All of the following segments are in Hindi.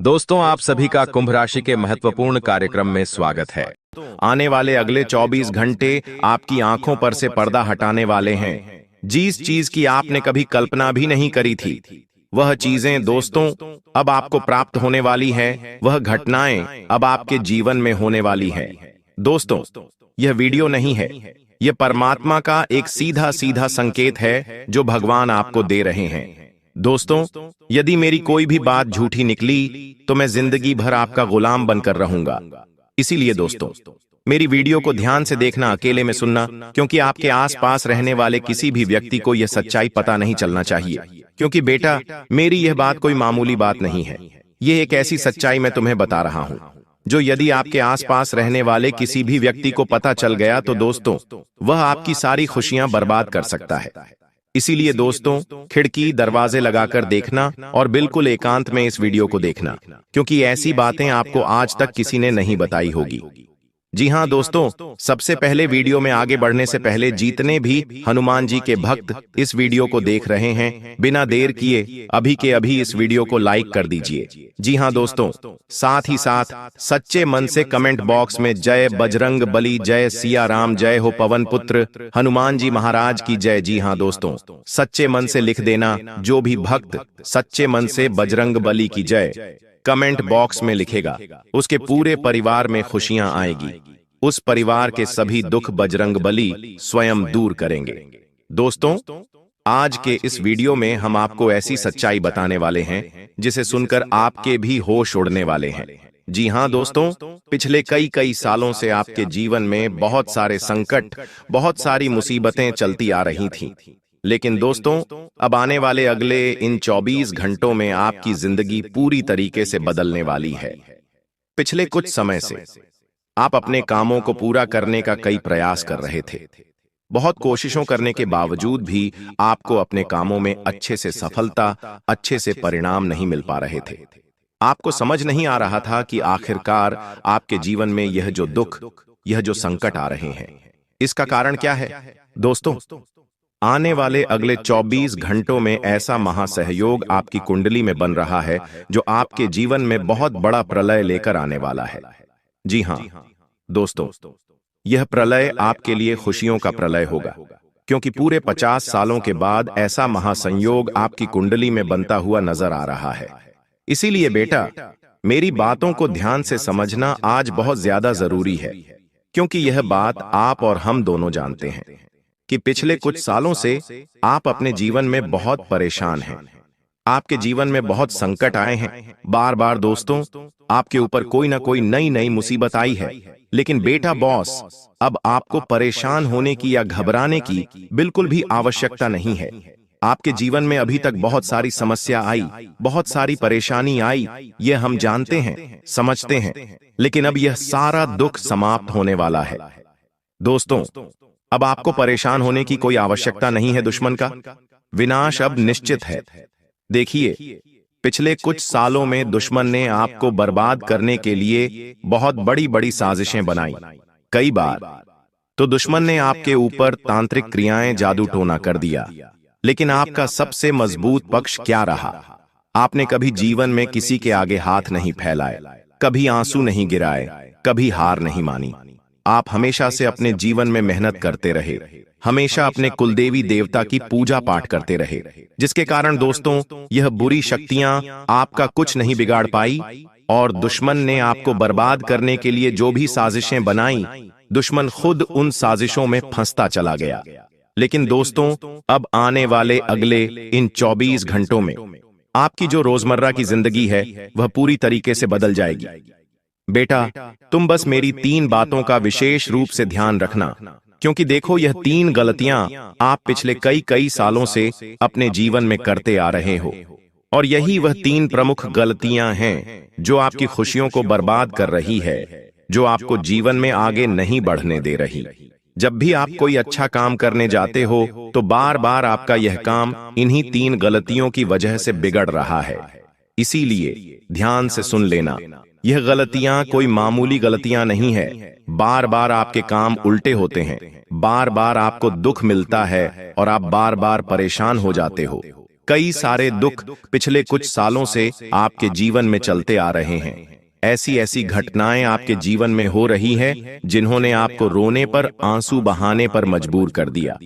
दोस्तों, आप सभी का कुंभ राशि के महत्वपूर्ण कार्यक्रम में स्वागत है। आने वाले अगले 24 घंटे आपकी आंखों पर से पर्दा हटाने वाले हैं। जिस चीज की आपने कभी कल्पना भी नहीं करी थी, वह चीजें दोस्तों अब आपको प्राप्त होने वाली है। वह घटनाएं अब आपके जीवन में होने वाली है। दोस्तों, यह वीडियो नहीं है, यह परमात्मा का एक सीधा सीधा संकेत है जो भगवान आपको दे रहे हैं। दोस्तों, यदि मेरी कोई भी बात झूठी निकली तो मैं जिंदगी भर आपका गुलाम बनकर रहूंगा। इसीलिए दोस्तों, मेरी वीडियो को ध्यान से देखना, अकेले में सुनना, क्योंकि आपके आसपास रहने वाले किसी भी व्यक्ति को यह सच्चाई पता नहीं चलना चाहिए। क्योंकि बेटा, मेरी यह बात कोई मामूली बात नहीं है। यह एक ऐसी सच्चाई मैं तुम्हें बता रहा हूं जो यदि आपके आसपास रहने वाले किसी भी व्यक्ति को पता चल गया तो दोस्तों वह आपकी सारी खुशियां बर्बाद कर सकता है। इसीलिए दोस्तों, खिड़की दरवाजे लगाकर देखना और बिल्कुल एकांत में इस वीडियो को देखना, क्योंकि ऐसी बातें आपको आज तक किसी ने नहीं बताई होगी। जी हां दोस्तों, सबसे पहले वीडियो में आगे बढ़ने से पहले जितने भी हनुमान जी के भक्त इस वीडियो को देख रहे हैं, बिना देर किए अभी के अभी इस वीडियो को लाइक कर दीजिए। जी हां दोस्तों, साथ ही साथ सच्चे मन से कमेंट बॉक्स में जय बजरंग बली, जय सिया राम, जय हो पवन पुत्र हनुमान जी महाराज की जय। जी हां दोस्तों, सच्चे मन से लिख देना। जो भी भक्त सच्चे मन से बजरंग बली की जय कमेंट बॉक्स में लिखेगा, उसके पूरे परिवार में खुशियां आएगी। उस परिवार के सभी दुख बजरंग बली स्वयं दूर करेंगे। दोस्तों, आज के इस वीडियो में हम आपको ऐसी सच्चाई बताने वाले हैं जिसे सुनकर आपके भी होश उड़ने वाले हैं। जी हां दोस्तों, पिछले कई सालों से आपके जीवन में बहुत सारे संकट, बहुत सारी मुसीबतें चलती आ रही थीं। लेकिन दोस्तों, अब आने वाले अगले इन 24 घंटों में आपकी जिंदगी पूरी तरीके से बदलने वाली है। पिछले कुछ समय से आप अपने कामों को पूरा करने का कई प्रयास कर रहे थे। बहुत कोशिशों करने के बावजूद भी आपको अपने कामों में अच्छे से सफलता, अच्छे से परिणाम नहीं मिल पा रहे थे। आपको समझ नहीं आ रहा था कि आखिरकार आपके जीवन में यह जो दुख, यह जो संकट आ रहे हैं, इसका कारण क्या है। दोस्तों, आने वाले अगले 24 घंटों में ऐसा महासहयोग आपकी कुंडली में बन रहा है जो आपके जीवन में बहुत बड़ा प्रलय लेकर आने वाला है। जी हां दोस्तों, यह प्रलय आपके लिए खुशियों का प्रलय होगा, क्योंकि पूरे 50 सालों के बाद ऐसा महासंयोग आपकी कुंडली में बनता हुआ नजर आ रहा है। इसीलिए बेटा, मेरी बातों को ध्यान से समझना आज बहुत ज्यादा जरूरी है, क्योंकि यह बात आप और हम दोनों जानते हैं कि पिछले कुछ सालों से आप अपने जीवन में बहुत परेशान हैं। आपके जीवन में बहुत संकट आए हैं। बार बार दोस्तों, आपके ऊपर कोई ना कोई नई मुसीबत आई है। लेकिन बेटा बॉस, अब आपको परेशान होने की या घबराने की बिल्कुल भी आवश्यकता नहीं है। आपके जीवन में अभी तक बहुत सारी समस्या आई, बहुत सारी परेशानी आई, ये हम जानते हैं, समझते हैं। लेकिन अब यह सारा दुख समाप्त होने वाला है। दोस्तों, अब आपको परेशान होने की कोई आवश्यकता नहीं है। दुश्मन का विनाश अब निश्चित है। देखिए, पिछले कुछ सालों में दुश्मन ने आपको बर्बाद करने के लिए बहुत बड़ी साजिशें बनाई। कई बार तो दुश्मन ने आपके ऊपर तांत्रिक क्रियाएं, जादू टोना कर दिया। लेकिन आपका सबसे मजबूत पक्ष क्या रहा? आपने कभी जीवन में किसी के आगे हाथ नहीं फैलाए, कभी आंसू नहीं गिराए, कभी हार नहीं मानी। आप हमेशा से अपने जीवन में मेहनत करते रहे, हमेशा अपने कुलदेवी देवता की पूजा पाठ करते रहे, जिसके कारण दोस्तों यह बुरी शक्तियां आपका कुछ नहीं बिगाड़ पाई। और दुश्मन ने आपको बर्बाद करने के लिए जो भी साजिशें बनाई, दुश्मन खुद उन साजिशों में फंसता चला गया। लेकिन दोस्तों, अब आने वाले अगले इन 24 घंटों में आपकी जो रोजमर्रा की जिंदगी है वह पूरी तरीके से बदल जाएगी। बेटा, तुम बस मेरी 3 बातों का विशेष रूप से ध्यान रखना, क्योंकि देखो, यह 3 गलतियां आप पिछले कई सालों से अपने जीवन में करते आ रहे हो, और यही वह 3 प्रमुख गलतियां हैं जो आपकी खुशियों को बर्बाद कर रही है, जो आपको जीवन में आगे नहीं बढ़ने दे रही। जब भी आप कोई अच्छा काम करने जाते हो तो बार बार आपका यह काम इन्हीं 3 गलतियों की वजह से बिगड़ रहा है। इसीलिए ध्यान से सुन लेना, यह गलतियां कोई मामूली गलतियां नहीं है। बार बार आपके काम उल्टे होते हैं, बार बार आपको दुख मिलता है और आप बार बार परेशान हो जाते हो। कई सारे दुख पिछले कुछ सालों से आपके जीवन में चलते आ रहे हैं। ऐसी ऐसी घटनाएं आपके जीवन में हो रही है जिन्होंने आपको रोने पर, आंसू बहाने पर मजबूर कर दिया।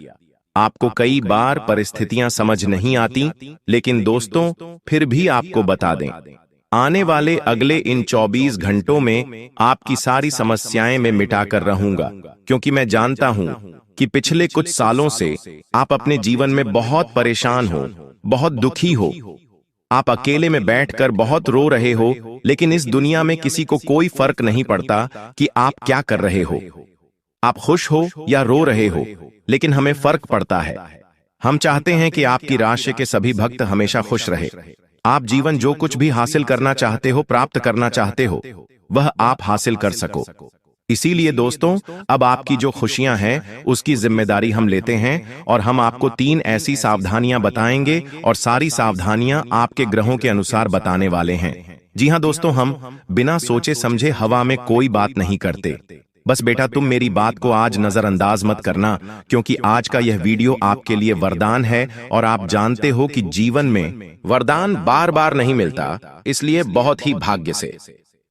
आपको कई बार परिस्थितियां समझ नहीं आती, लेकिन दोस्तों फिर भी आपको बता दें, आने वाले अगले इन 24 घंटों में आपकी सारी समस्याएं मैं मिटाकर रहूंगा, क्योंकि मैं जानता हूं कि पिछले कुछ सालों से आप अपने जीवन में बहुत परेशान हो, बहुत दुखी हो। आप अकेले में बैठकर बहुत रो रहे हो, लेकिन इस दुनिया में किसी को कोई फर्क नहीं पड़ता कि आप क्या कर रहे हो। आप खुश हो या रो रहे हो, लेकिन हमें फर्क पड़ता है। हम चाहते हैं कि आपकी राशि के सभी भक्त हमेशा खुश रहे। आप जीवन जो कुछ भी हासिल करना चाहते हो, प्राप्त करना चाहते हो, वह आप हासिल कर सको। इसीलिए दोस्तों, अब आपकी जो खुशियां हैं उसकी जिम्मेदारी हम लेते हैं, और हम आपको 3 ऐसी सावधानियां बताएंगे, और सारी सावधानियां आपके ग्रहों के अनुसार बताने वाले हैं। जी हां दोस्तों, हम बिना सोचे समझे हवा में कोई बात नहीं करते। बस बेटा, तुम मेरी बात को आज नजरअंदाज मत करना, क्योंकि आज का यह वीडियो आपके लिए वरदान है, और आप जानते हो कि जीवन में वरदान बार बार नहीं मिलता, इसलिए बहुत ही भाग्य से,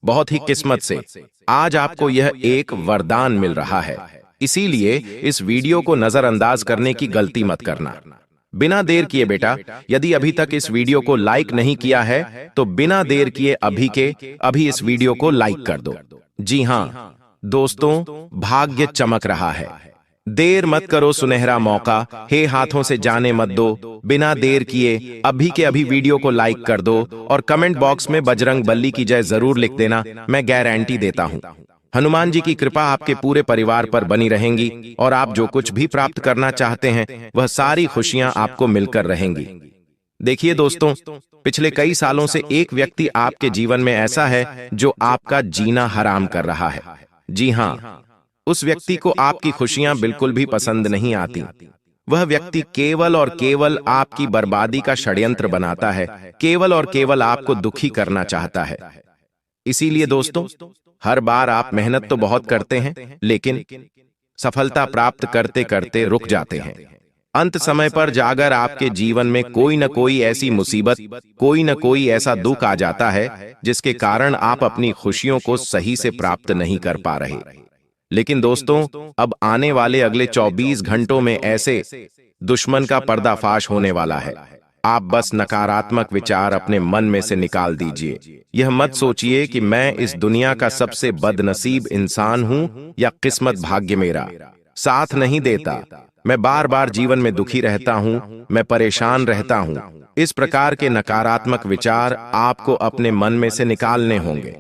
बहुत ही किस्मत से आज आपको यह एक वरदान मिल रहा है। इसीलिए इस वीडियो को नजरअंदाज करने की गलती मत करना। बिना देर किए बेटा, यदि अभी तक इस वीडियो को लाइक नहीं किया है तो बिना देर किए अभी इस वीडियो को लाइक कर दो। जी हां दोस्तों, भाग्य चमक रहा है। देर मत करो, सुनहरा मौका हे हाथों से जाने मत दो। बिना देर किए अभी के अभी वीडियो को लाइक कर दो, और कमेंट बॉक्स में बजरंग बली की जय जरूर लिख देना। मैं गारंटी देता हूं, हनुमान जी की कृपा आपके पूरे परिवार पर बनी रहेंगी, और आप जो कुछ भी प्राप्त करना चाहते हैं वह सारी खुशियां आपको मिलकर रहेंगी। देखिए दोस्तों, पिछले कई सालों से एक व्यक्ति आपके जीवन में ऐसा है जो आपका जीना हराम कर रहा है। जी हां, उस व्यक्ति को आपकी खुशियां बिल्कुल भी पसंद नहीं आती। वह व्यक्ति केवल और केवल आपकी बर्बादी का षड्यंत्र बनाता है, केवल और केवल आपको दुखी करना चाहता है। इसीलिए दोस्तों, हर बार आप मेहनत तो बहुत करते हैं, लेकिन सफलता प्राप्त करते करते रुक जाते हैं। अंत समय पर जाकर आपके जीवन में कोई न कोई ऐसी मुसीबत, कोई न कोई ऐसा दुख आ जाता है जिसके कारण आप अपनी खुशियों को सही से प्राप्त नहीं कर पा रहे। लेकिन दोस्तों, अब आने वाले अगले 24 घंटों में ऐसे दुश्मन का पर्दाफाश होने वाला है। आप बस नकारात्मक विचार अपने मन में से निकाल दीजिए। यह मत सोचिए कि मैं इस दुनिया का सबसे बदनसीब इंसान हूं, या किस्मत भाग्य मेरा साथ नहीं देता, मैं बार बार जीवन में दुखी रहता हूं, मैं परेशान रहता हूं। इस प्रकार के नकारात्मक विचार आपको अपने मन में से निकालने होंगे।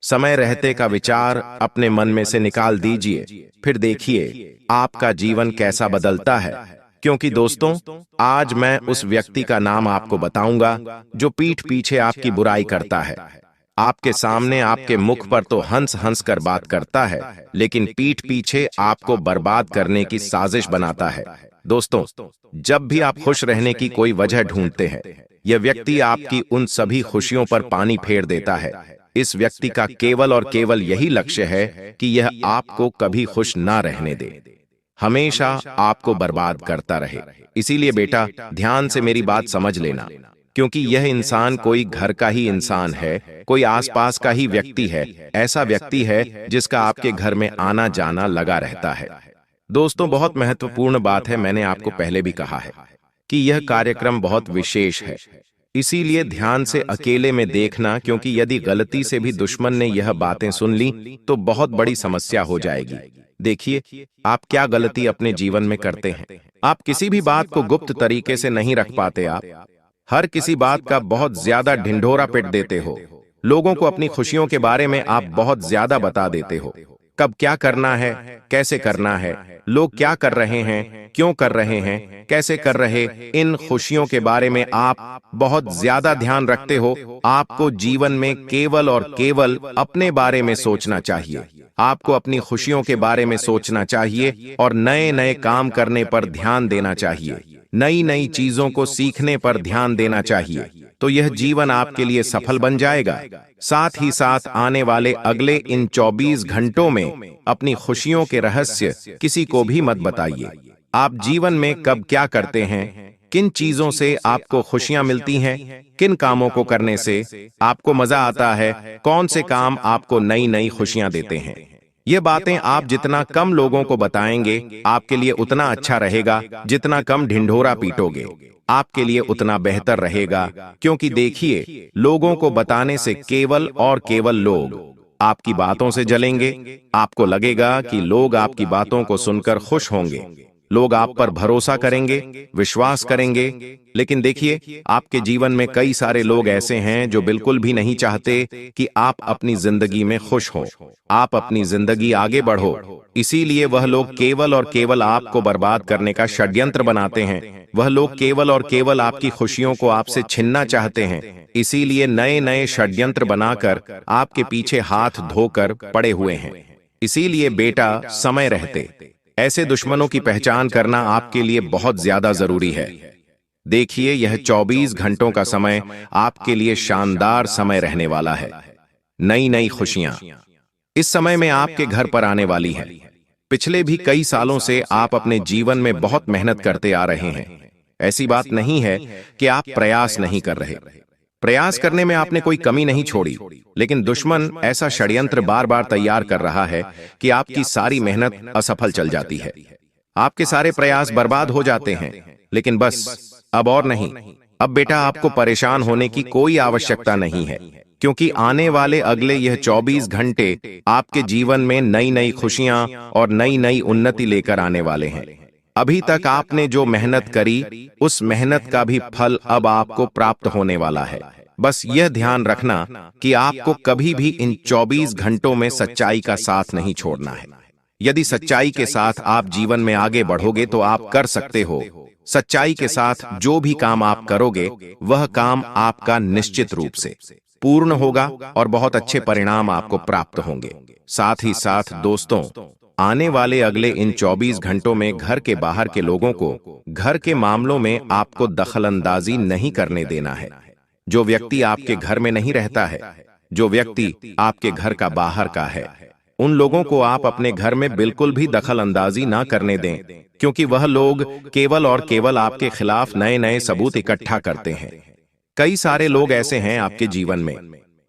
समय रहते का विचार अपने मन में से निकाल दीजिए, फिर देखिए आपका जीवन कैसा बदलता है। क्योंकि दोस्तों, आज मैं उस व्यक्ति का नाम आपको बताऊंगा जो पीठ पीछे आपकी बुराई करता है। आपके सामने आपके मुख पर तो हंस हंस कर बात करता है, लेकिन पीठ पीछे आपको बर्बाद करने की साजिश बनाता है। दोस्तों, जब भी आप खुश रहने की कोई वजह ढूंढते हैं, यह व्यक्ति आपकी उन सभी खुशियों पर पानी फेर देता है। इस व्यक्ति का केवल और केवल यही लक्ष्य है कि यह आपको कभी खुश ना रहने दे, हमेशा आपको बर्बाद करता रहे। इसीलिए बेटा, ध्यान से मेरी बात समझ लेना, क्योंकि यह इंसान कोई घर का ही इंसान है, कोई आसपास का ही व्यक्ति है, ऐसा व्यक्ति है जिसका आपके घर में आना जाना लगा रहता है। दोस्तों, बहुत महत्वपूर्ण बात है, मैंने आपको पहले भी कहा है कि यह कार्यक्रम बहुत विशेष है, इसीलिए ध्यान से अकेले में देखना, क्योंकि यदि गलती से भी दुश्मन ने यह बातें सुन ली तो बहुत बड़ी समस्या हो जाएगी। देखिए, आप क्या गलती अपने जीवन में करते हैं। आप किसी भी बात को गुप्त तरीके से नहीं रख पाते। आप हर किसी बात का बहुत ज्यादा ढिंढोरा पिट देते हो। लोगों को अपनी खुशियों के बारे में आप बहुत ज्यादा बता देते हो। कब क्या करना है, कैसे करना है, लोग क्या कर रहे हैं, क्यों कर रहे हैं, कैसे कर रहे, इन खुशियों के बारे में आप बहुत ज्यादा ध्यान रखते हो। आपको जीवन में केवल और केवल अपने बारे में सोचना चाहिए। आपको अपनी खुशियों के बारे में सोचना चाहिए और नए नए काम करने पर ध्यान देना चाहिए, नई नई चीजों को सीखने पर ध्यान देना चाहिए। तो यह जीवन आपके लिए सफल बन जाएगा। साथ ही साथ आने वाले अगले इन 24 घंटों में अपनी खुशियों के रहस्य किसी को भी मत बताइए। आप जीवन में कब क्या करते हैं, किन चीजों से आपको खुशियां मिलती हैं, किन कामों को करने से आपको मजा आता है, कौन से काम आपको नई नई खुशियां देते हैं। ये बातें आप जितना कम लोगों को बताएंगे आपके लिए उतना अच्छा रहेगा। जितना कम ढिंढोरा पीटोगे आपके लिए उतना बेहतर रहेगा। क्योंकि देखिए, लोगों को बताने से केवल और केवल लोग आपकी बातों से जलेंगे। आपको लगेगा कि लोग आपकी बातों को सुनकर खुश होंगे, लोग आप पर भरोसा करेंगे, विश्वास करेंगे। लेकिन देखिए, आपके जीवन में कई सारे लोग ऐसे हैं जो बिल्कुल भी नहीं चाहते कि आप अपनी जिंदगी में खुश हो, आप अपनी जिंदगी आगे बढ़ो। इसीलिए वह लोग केवल और केवल आपको बर्बाद करने का षड्यंत्र बनाते हैं। वह लोग केवल और केवल आपकी खुशियों को आपसे छीनना चाहते हैं। इसीलिए नए नए षड्यंत्र बनाकर आपके पीछे हाथ धोकर पड़े हुए हैं। इसीलिए बेटा, समय रहते ऐसे दुश्मनों की पहचान करना आपके लिए बहुत ज्यादा जरूरी है। देखिए, यह 24 घंटों का समय आपके लिए शानदार समय रहने वाला है। नई नई खुशियां इस समय में आपके घर पर आने वाली हैं। पिछले भी कई सालों से आप अपने जीवन में बहुत मेहनत करते आ रहे हैं। ऐसी बात नहीं है कि आप प्रयास नहीं कर रहे। प्रयास करने में आपने कोई कमी नहीं छोड़ी, लेकिन दुश्मन ऐसा षड्यंत्र बार बार तैयार कर रहा है कि आपकी सारी मेहनत असफल चल जाती है। आपके सारे प्रयास बर्बाद हो जाते हैं। लेकिन बस अब और नहीं। अब बेटा, आपको परेशान होने की कोई आवश्यकता नहीं है, क्योंकि आने वाले अगले यह 24 घंटे आपके जीवन में नई नई खुशियां और नई नई उन्नति लेकर आने वाले हैं। अभी तक आपने जो मेहनत करी, उस मेहनत का भी फल अब आपको प्राप्त होने वाला है। बस यह ध्यान रखना कि आपको कभी भी इन 24 घंटों में सच्चाई का साथ नहीं छोड़ना है। यदि सच्चाई के साथ आप जीवन में आगे बढ़ोगे तो आप कर सकते हो। सच्चाई के साथ जो भी काम आप करोगे, वह काम आपका निश्चित रूप से पूर्ण होगा और बहुत अच्छे परिणाम आपको प्राप्त होंगे। साथ ही साथ दोस्तों, आने वाले अगले इन 24 घंटों में घर के बाहर के लोगों को घर के मामलों में आपको दखलंदाजी नहीं करने देना है। जो व्यक्ति आपके घर में नहीं रहता है, जो व्यक्ति आपके घर का बाहर का है, उन लोगों को आप अपने घर में बिल्कुल भी दखलंदाजी ना करने दें, क्योंकि वह लोग केवल और केवल आपके खिलाफ नए नए सबूत इकट्ठा करते हैं। कई सारे लोग ऐसे हैं आपके जीवन में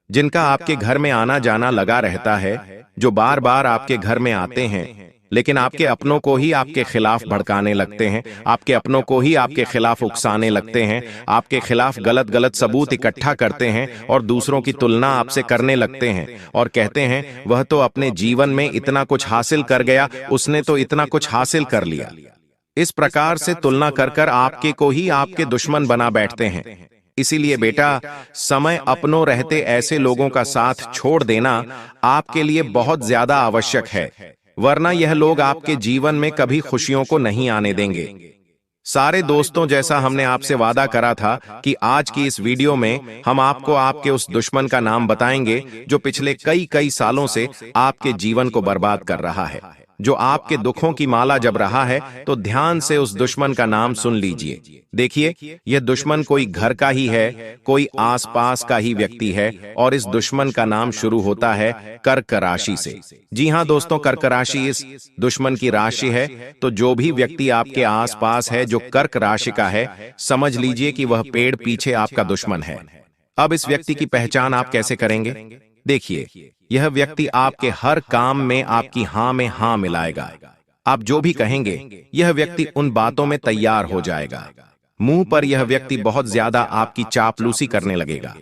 जिनका आपके घर में आना जाना लगा रहता है, जो बार बार आपके घर में आते हैं, लेकिन आपके अपनों को ही आपके खिलाफ भड़काने लगते हैं, आपके अपनों को ही आपके खिलाफ उकसाने लगते हैं, आपके खिलाफ गलत गलत सबूत इकट्ठा करते हैं और दूसरों की तुलना आपसे करने लगते हैं और कहते हैं वह तो अपने जीवन में इतना कुछ हासिल कर गया, उसने तो इतना कुछ हासिल कर लिया। इस प्रकार से तुलना कर कर आपके को ही आपके दुश्मन बना बैठते हैं। इसीलिए बेटा, समय अपनों रहते ऐसे लोगों का साथ छोड़ देना आपके लिए बहुत ज्यादा आवश्यक है, वरना यह लोग आपके जीवन में कभी खुशियों को नहीं आने देंगे। सारे दोस्तों, जैसा हमने आपसे वादा करा था कि आज की इस वीडियो में हम आपको आपके उस दुश्मन का नाम बताएंगे जो पिछले कई सालों से आपके जीवन को बर्बाद कर रहा है, जो आपके दुखों की माला जप रहा है। तो ध्यान से उस दुश्मन का नाम सुन लीजिए। देखिए, यह दुश्मन कोई घर का ही है, कोई आसपास का ही व्यक्ति है, और इस दुश्मन का नाम शुरू होता है कर्क राशि से। जी हां दोस्तों, कर्क राशि इस दुश्मन की राशि है। तो जो भी व्यक्ति आपके आसपास है जो कर्क राशि का है, समझ लीजिए कि वह पेड़ पीछे आपका दुश्मन है। अब इस व्यक्ति की पहचान आप कैसे करेंगे? देखिए, यह व्यक्ति आपके हर काम में आपकी हां में हां मिलाएगा। आप जो भी कहेंगे, यह व्यक्ति उन बातों में तैयार हो जाएगा। मुंह पर यह व्यक्ति बहुत ज्यादा आपकी चापलूसी करने लगेगा।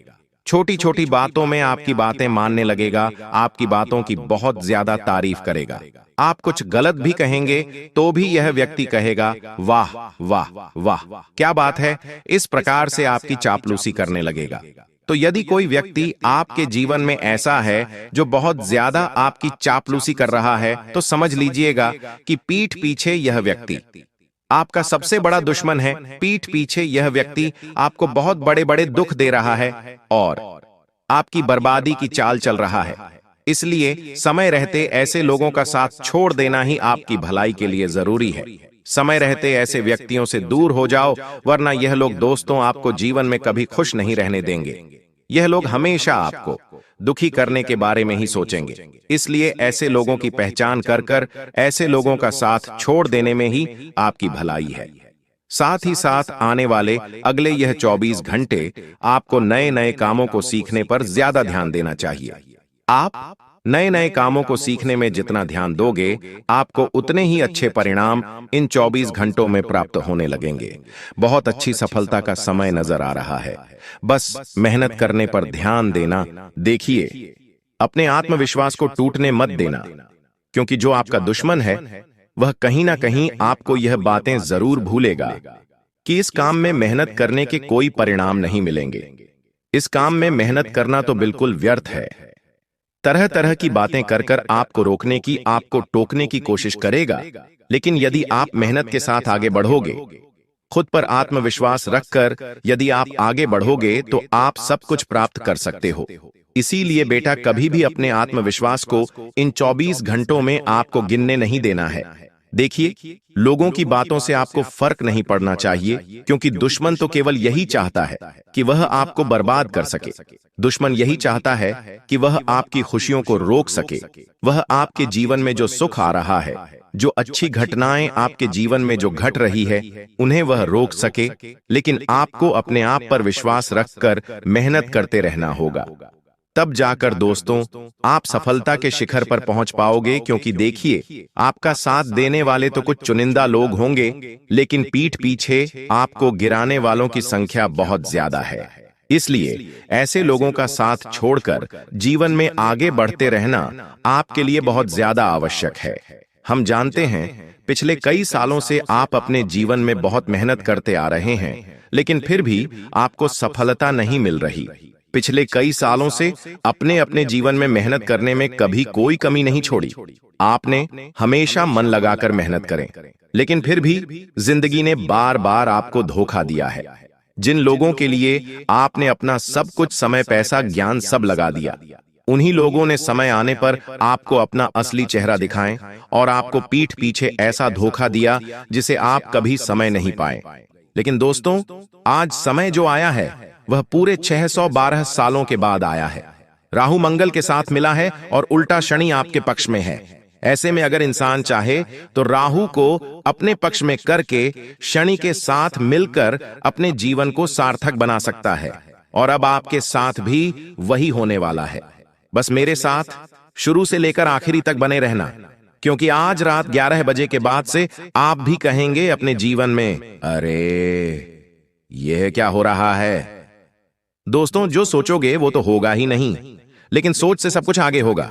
छोटी छोटी बातों में आपकी बातें मानने लगेगा, आपकी बातों की बहुत ज्यादा तारीफ करेगा। आप कुछ गलत भी कहेंगे तो भी यह व्यक्ति कहेगा वाह वाह वाह, क्या बात है। इस प्रकार से आपकी चापलूसी करने लगेगा। तो यदि कोई व्यक्ति आपके जीवन में ऐसा है जो बहुत ज्यादा आपकी चापलूसी कर रहा है, तो समझ लीजिएगा कि पीठ पीछे यह व्यक्ति आपका सबसे बड़ा दुश्मन है। पीठ पीछे यह व्यक्ति आपको बहुत बड़े बड़े दुख दे रहा है और आपकी बर्बादी की चाल चल रहा है। इसलिए समय रहते ऐसे लोगों का साथ छोड़ देना ही आपकी भलाई के लिए जरूरी है। समय रहते ऐसे व्यक्तियों से दूर हो जाओ, वरना यह लोग दोस्तों आपको जीवन में कभी खुश नहीं रहने देंगे। यह लोग हमेशा आपको दुखी करने के बारे में ही सोचेंगे। इसलिए ऐसे लोगों की पहचान कर कर ऐसे लोगों का साथ छोड़ देने में ही आपकी भलाई है। साथ ही साथ आने वाले अगले यह 24 घंटे आपको नए नए कामों को सीखने पर ज्यादा ध्यान देना चाहिए। आप नए नए कामों को सीखने में जितना ध्यान दोगे, आपको उतने ही अच्छे परिणाम इन 24 घंटों में प्राप्त होने लगेंगे। बहुत अच्छी सफलता का समय नजर आ रहा है। बस मेहनत करने पर ध्यान देना। देखिए, अपने आत्मविश्वास को टूटने मत देना, क्योंकि जो आपका दुश्मन है वह कहीं ना कहीं आपको यह बातें जरूर भूलेगा कि इस काम में मेहनत करने के कोई परिणाम नहीं मिलेंगे। इस काम में मेहनत करना तो बिल्कुल व्यर्थ है। तरह तरह की बातें कर कर आपको रोकने की, आपको टोकने की कोशिश करेगा, लेकिन यदि आप मेहनत के साथ आगे बढ़ोगे, खुद पर आत्मविश्वास रखकर यदि आप आगे बढ़ोगे, तो आप सब कुछ प्राप्त कर सकते हो। इसीलिए बेटा, कभी भी अपने आत्मविश्वास को इन 24 घंटों में आपको गिनने नहीं देना है। देखिए, लोगों की बातों से आपको फर्क नहीं पड़ना चाहिए, क्योंकि दुश्मन तो केवल यही चाहता है कि वह आपको बर्बाद कर सके। दुश्मन यही चाहता है कि वह आपकी खुशियों को रोक सके। वह आपके जीवन में जो सुख आ रहा है, जो अच्छी घटनाएं आपके जीवन में जो घट रही है, उन्हें वह रोक सके। लेकिन आपको अपने आप पर विश्वास रखकर मेहनत करते रहना होगा। तब जाकर दोस्तों, आप सफलता के शिखर पर पहुंच पाओगे। क्योंकि देखिए, आपका साथ देने वाले तो कुछ चुनिंदा लोग होंगे, लेकिन पीठ पीछे आपको गिराने वालों की संख्या बहुत ज्यादा है। इसलिए ऐसे लोगों का साथ छोड़कर जीवन में आगे बढ़ते रहना आपके लिए बहुत ज्यादा आवश्यक है। हम जानते हैं, पिछले कई सालों से आप अपने जीवन में बहुत मेहनत करते आ रहे हैं, लेकिन फिर भी आपको सफलता नहीं मिल रही। पिछले कई सालों से अपने अपने जीवन में मेहनत करने में कभी कोई कमी नहीं छोड़ी। आपने हमेशा मन लगाकर मेहनत करें, लेकिन फिर भी जिंदगी ने बार बार आपको धोखा दिया है। जिन लोगों के लिए आपने अपना सब कुछ, समय, पैसा, ज्ञान सब लगा दिया, उन्हीं लोगों ने समय आने पर आपको अपना असली चेहरा दिखाएं और आपको पीठ पीछे ऐसा धोखा दिया जिसे आप कभी समय नहीं पाए। लेकिन दोस्तों, आज समय जो आया है वह पूरे 612 सालों के बाद आया है। राहु मंगल के साथ मिला है और उल्टा शनि आपके पक्ष में है। ऐसे में अगर इंसान चाहे तो राहु को अपने पक्ष में करके शनि के साथ मिलकर अपने जीवन को सार्थक बना सकता है। और अब आपके साथ भी वही होने वाला है। बस मेरे साथ शुरू से लेकर आखिरी तक बने रहना, क्योंकि आज रात 11 बजे के बाद से आप भी कहेंगे अपने जीवन में, अरे यह क्या हो रहा है। दोस्तों, जो सोचोगे वो तो होगा ही नहीं, लेकिन सोच से सब कुछ आगे होगा।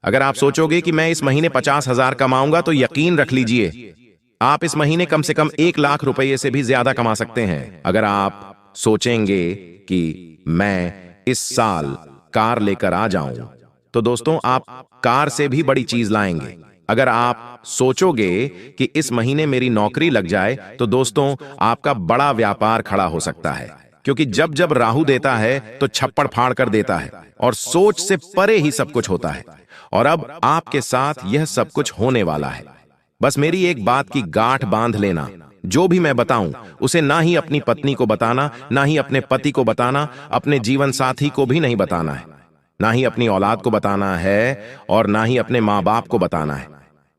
अगर आप सोचोगे कि मैं इस महीने 50,000 कमाऊंगा, तो यकीन रख लीजिए आप इस महीने कम से कम 1 लाख रुपए से भी ज्यादा कमा सकते हैं। अगर आप सोचेंगे कि मैं इस साल कार लेकर आ जाऊं, तो दोस्तों आप कार से भी बड़ी चीज लाएंगे। अगर आप सोचोगे कि इस महीने मेरी नौकरी लग जाए, तो दोस्तों आपका बड़ा व्यापार खड़ा हो सकता है। क्योंकि जब जब राहु देता है तो छप्पड़ फाड़ कर देता है और सोच से परे ही सब कुछ होता है। और अब आपके साथ यह सब कुछ होने वाला है। बस मेरी एक बात की गांठ बांध लेना, जो भी मैं बताऊं उसे ना ही अपनी पत्नी को बताना, ना ही अपने पति को बताना, अपने जीवन साथी को भी नहीं बताना है, ना ही अपनी औलाद को बताना है, और ना ही अपने माँ बाप को बताना है।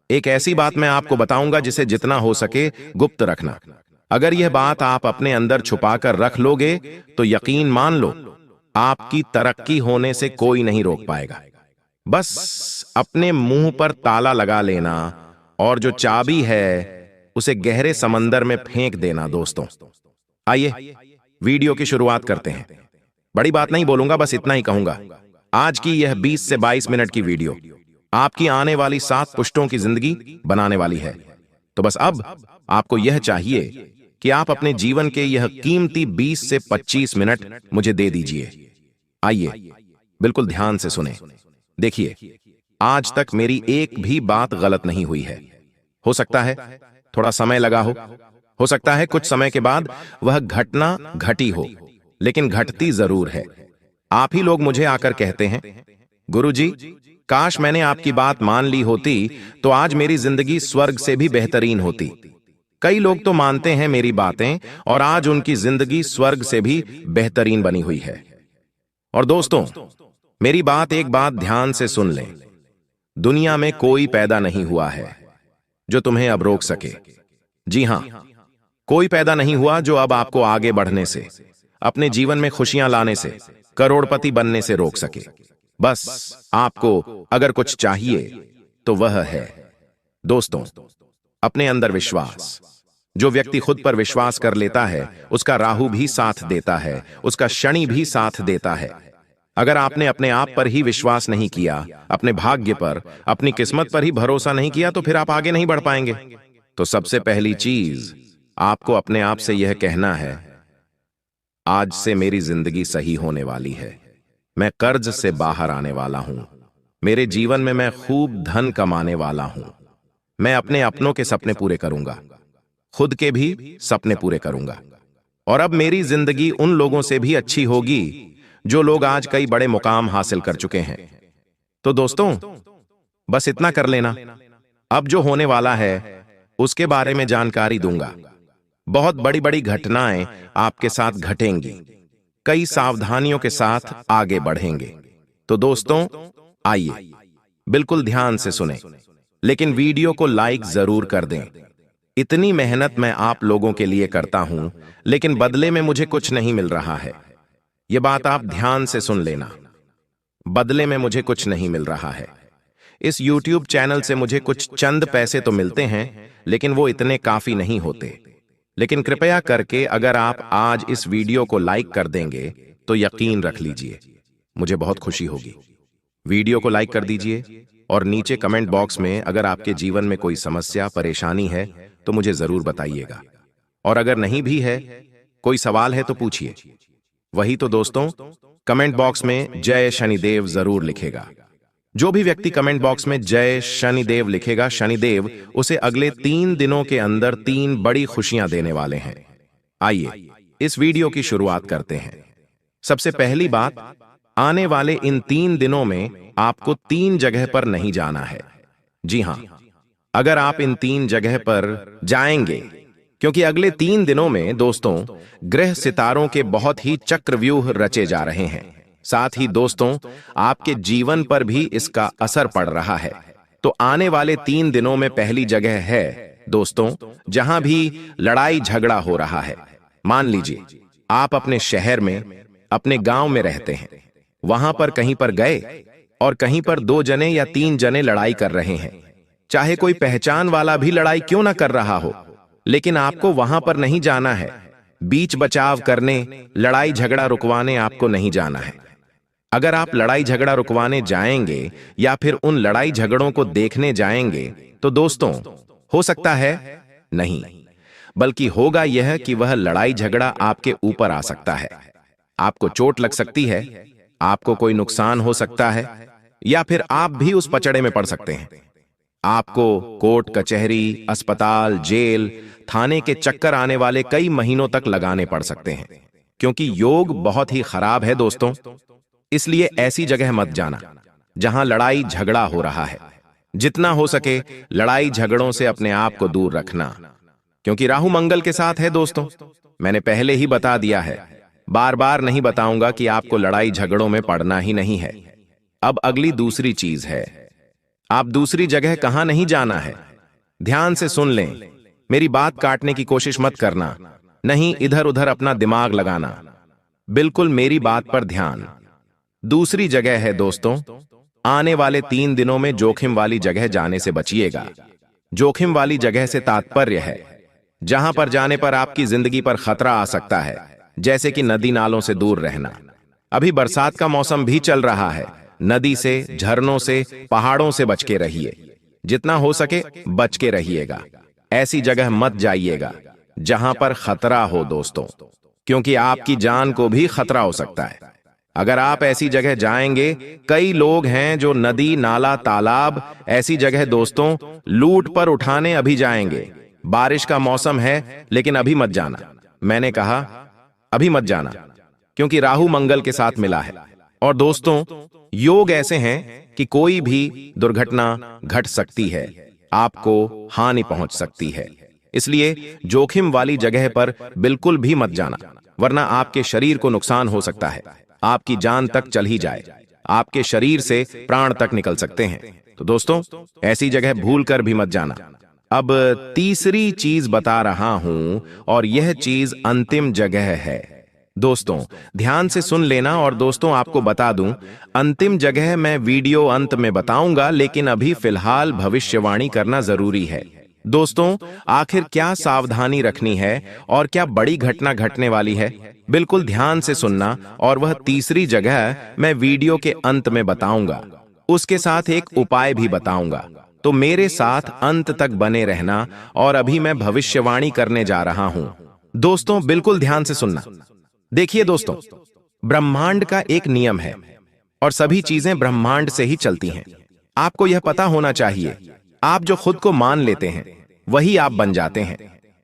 एक ऐसी बात मैं आपको बताऊंगा जिसे जितना हो सके गुप्त रखना। अगर यह बात आप अपने अंदर छुपाकर रख लोगे, तो यकीन मान लो आपकी तरक्की होने से कोई नहीं रोक पाएगा। बस अपने मुंह पर ताला लगा लेना और जो चाबी है उसे गहरे समंदर में फेंक देना। दोस्तों, आइए वीडियो की शुरुआत करते हैं। बड़ी बात नहीं बोलूंगा, बस इतना ही कहूंगा। आज की यह 20 से 22 मिनट की वीडियो आपकी आने वाली 7 पुश्तों की जिंदगी बनाने वाली है। तो बस अब आपको यह चाहिए कि आप अपने जीवन के यह कीमती 20 से 25 मिनट मुझे दे दीजिए। आइए बिल्कुल ध्यान से सुने। देखिए, आज तक मेरी एक भी बात गलत नहीं हुई है। हो सकता है थोड़ा समय लगा हो सकता है कुछ समय के बाद वह घटना घटी हो, लेकिन घटती जरूर है। आप ही लोग मुझे आकर कहते हैं, गुरुजी, काश मैंने आपकी बात मान ली होती तो आज मेरी जिंदगी स्वर्ग से भी बेहतरीन होती। कई लोग तो मानते हैं मेरी बातें और आज उनकी जिंदगी स्वर्ग से भी बेहतरीन बनी हुई है। और दोस्तों, मेरी बात एक बात ध्यान से सुन लें। दुनिया में कोई पैदा नहीं हुआ है जो तुम्हें अब रोक सके। जी हां, कोई पैदा नहीं हुआ जो अब आपको आगे बढ़ने से, अपने जीवन में खुशियां लाने से, करोड़पति बनने से रोक सके। बस आपको अगर कुछ चाहिए तो वह है दोस्तों, अपने अंदर विश्वास। जो व्यक्ति खुद पर विश्वास कर लेता है, उसका राहु भी साथ देता है, उसका शनि भी साथ देता है। अगर आपने अपने आप पर ही विश्वास नहीं किया, अपने भाग्य पर, अपनी किस्मत पर ही भरोसा नहीं किया, तो फिर आप आगे नहीं बढ़ पाएंगे। तो सबसे पहली चीज आपको अपने आप से यह कहना है, आज से मेरी जिंदगी सही होने वाली है। मैं कर्ज से बाहर आने वाला हूं। मेरे जीवन में मैं खूब धन कमाने वाला हूं। मैं अपने अपनों के सपने पूरे करूंगा, खुद के भी सपने पूरे करूंगा। और अब मेरी जिंदगी उन लोगों से भी अच्छी होगी जो लोग आज कई बड़े मुकाम हासिल कर चुके हैं। तो दोस्तों, बस इतना कर लेना। अब जो होने वाला है उसके बारे में जानकारी दूंगा। बहुत बड़ी बड़ी घटनाएं आपके साथ घटेंगी। कई सावधानियों के साथ आगे बढ़ेंगे। तो दोस्तों, आइए बिल्कुल ध्यान से सुनें, लेकिन वीडियो को लाइक जरूर कर दें। इतनी मेहनत मैं आप लोगों के लिए करता हूं, लेकिन बदले में मुझे कुछ नहीं मिल रहा है। यह बात आप ध्यान से सुन लेना। बदले में मुझे कुछ नहीं मिल रहा है। इस YouTube चैनल से मुझे कुछ चंद पैसे तो मिलते हैं, लेकिन वो इतने काफी नहीं होते। लेकिन कृपया करके अगर आप आज इस वीडियो को लाइक कर देंगे तो यकीन रख लीजिए, मुझे बहुत खुशी होगी। वीडियो को लाइक कर दीजिए और नीचे कमेंट बॉक्स में अगर आपके जीवन में कोई समस्या, परेशानी है तो मुझे जरूर बताइएगा। और अगर नहीं भी है, कोई सवाल है तो पूछिए। वही तो दोस्तों, कमेंट बॉक्स में जय शनिदेव जरूर लिखेगा। जो भी व्यक्ति कमेंट बॉक्स में जय शनिदेव लिखेगा, शनिदेव उसे अगले 3 दिनों के अंदर 3 बड़ी खुशियां देने वाले हैं। आइए इस वीडियो की शुरुआत करते हैं। सबसे पहली बात, आने वाले इन 3 दिनों में आपको 3 जगह पर नहीं जाना है। जी हां, अगर आप इन 3 जगह पर जाएंगे, क्योंकि अगले 3 दिनों में दोस्तों ग्रह सितारों के बहुत ही चक्रव्यूह रचे जा रहे हैं। साथ ही दोस्तों, आपके जीवन पर भी इसका असर पड़ रहा है। तो आने वाले 3 दिनों में पहली जगह है दोस्तों, जहां भी लड़ाई झगड़ा हो रहा है। मान लीजिए आप अपने शहर में, अपने गांव में रहते हैं, वहां पर कहीं पर गए और कहीं पर 2 जने या 3 जने लड़ाई कर रहे हैं। चाहे कोई पहचान वाला भी लड़ाई क्यों ना कर रहा हो, लेकिन आपको वहां पर नहीं जाना है। बीच बचाव करने, लड़ाई झगड़ा रुकवाने आपको नहीं जाना है। अगर आप लड़ाई झगड़ा रुकवाने जाएंगे या फिर उन लड़ाई झगड़ों को देखने जाएंगे, तो दोस्तों हो सकता है नहीं, बल्कि होगा यह कि वह लड़ाई झगड़ा आपके ऊपर आ सकता है। आपको चोट लग सकती है, आपको कोई नुकसान हो सकता है, या फिर आप भी उस पचड़े में पड़ सकते हैं। आपको कोर्ट कचहरी, अस्पताल, जेल, थाने के चक्कर आने वाले कई महीनों तक लगाने पड़ सकते हैं, क्योंकि योग बहुत ही खराब है दोस्तों। इसलिए ऐसी जगह मत जाना जहां लड़ाई झगड़ा हो रहा है। जितना हो सके लड़ाई झगड़ों से अपने आप को दूर रखना, क्योंकि राहु मंगल के साथ है दोस्तों। मैंने पहले ही बता दिया है, बार बार नहीं बताऊंगा कि आपको लड़ाई झगड़ों में पड़ना ही नहीं है। अब अगली दूसरी चीज है, आप दूसरी जगह कहां नहीं जाना है। ध्यान से सुन लें, मेरी बात काटने की कोशिश मत करना, नहीं इधर उधर अपना दिमाग लगाना। बिल्कुल मेरी बात पर ध्यान। दूसरी जगह है दोस्तों, आने वाले 3 दिनों में जोखिम वाली जगह जाने से बचिएगा। जोखिम वाली जगह से तात्पर्य है जहां पर जाने पर आपकी जिंदगी पर खतरा आ सकता है, जैसे कि नदी नालों से दूर रहना। अभी बरसात का मौसम भी चल रहा है। नदी से, झरनों से, पहाड़ों से बच के रहिए। जितना हो सके बच के रहिएगा। ऐसी जगह मत जाइएगा जहां पर खतरा हो दोस्तों, क्योंकि आपकी जान को भी खतरा हो सकता है। अगर आप ऐसी जगह जाएंगे, कई लोग हैं जो नदी, नाला, तालाब, ऐसी जगह दोस्तों लूट पर उठाने अभी जाएंगे। बारिश का मौसम है, लेकिन अभी मत जाना। मैंने कहा अभी मत जाना, क्योंकि राहु मंगल के साथ मिला है। और दोस्तों, योग ऐसे हैं कि कोई भी दुर्घटना घट सकती है, आपको हानि पहुंच सकती है। इसलिए जोखिम वाली जगह पर बिल्कुल भी मत जाना, वरना आपके शरीर को नुकसान हो सकता है। आपकी जान तक चल ही जाए, आपके शरीर से प्राण तक निकल सकते हैं। तो दोस्तों, ऐसी जगह भूल कर भी मत जाना। अब तीसरी चीज बता रहा हूं और यह चीज अंतिम जगह है। दोस्तों ध्यान से सुन लेना। और दोस्तों आपको बता दूं, अंतिम जगह मैं वीडियो अंत में बताऊंगा, लेकिन अभी फिलहाल भविष्यवाणी करना जरूरी है। दोस्तों आखिर क्या सावधानी रखनी है और क्या बड़ी घटना घटने वाली है, बिल्कुल ध्यान से सुनना। और वह तीसरी जगह मैं वीडियो के अंत में बताऊंगा, उसके साथ एक उपाय भी बताऊंगा। तो मेरे साथ अंत तक बने रहना। और अभी मैं भविष्यवाणी करने जा रहा हूं। दोस्तों बिल्कुल ध्यान से सुनना। देखिए दोस्तों, ब्रह्मांड का एक नियम है और सभी चीजें ब्रह्मांड से ही चलती हैं। आपको यह पता होना चाहिए, आप जो खुद को मान लेते हैं वही आप बन जाते हैं।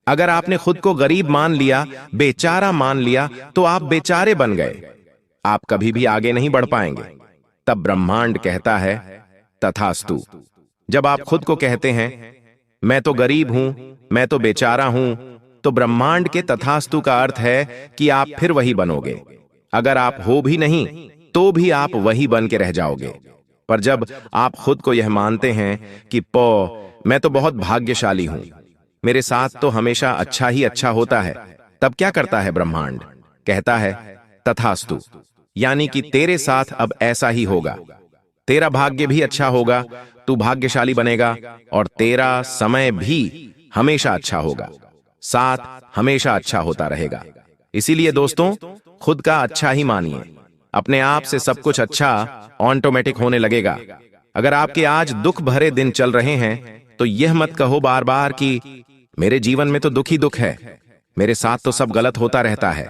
अगर आपने खुद को गरीब मान लिया, बेचारा मान लिया, तो आप बेचारे बन गए। आप कभी भी आगे नहीं बढ़ पाएंगे। तब ब्रह्मांड कहता है तथास्तु। जब आप खुद को कहते हैं मैं तो गरीब हूं, मैं तो बेचारा हूं, तो ब्रह्मांड के तथास्तु का अर्थ है कि आप फिर वही बनोगे। अगर आप हो भी नहीं तो भी आप वही बन के रह जाओगे। पर जब आप खुद को यह मानते हैं कि मैं तो बहुत भाग्यशाली हूं, मेरे साथ तो हमेशा अच्छा ही अच्छा होता है, तब क्या करता है ब्रह्मांड? कहता है तथास्तु, यानी कि तेरे साथ अब ऐसा ही होगा। तेरा भाग्य भी अच्छा होगा, तू भाग्यशाली बनेगा और तेरा समय भी हमेशा अच्छा होगा, साथ हमेशा अच्छा होता रहेगा। इसीलिए दोस्तों खुद का अच्छा ही मानिए। अपने आप से सब कुछ अच्छा ऑटोमेटिक होने लगेगा। अगर आपके आज दुख भरे दिन चल रहे हैं तो यह मत कहो बार बार कि मेरे जीवन में तो दुख ही दुख है, मेरे साथ तो सब गलत होता रहता है,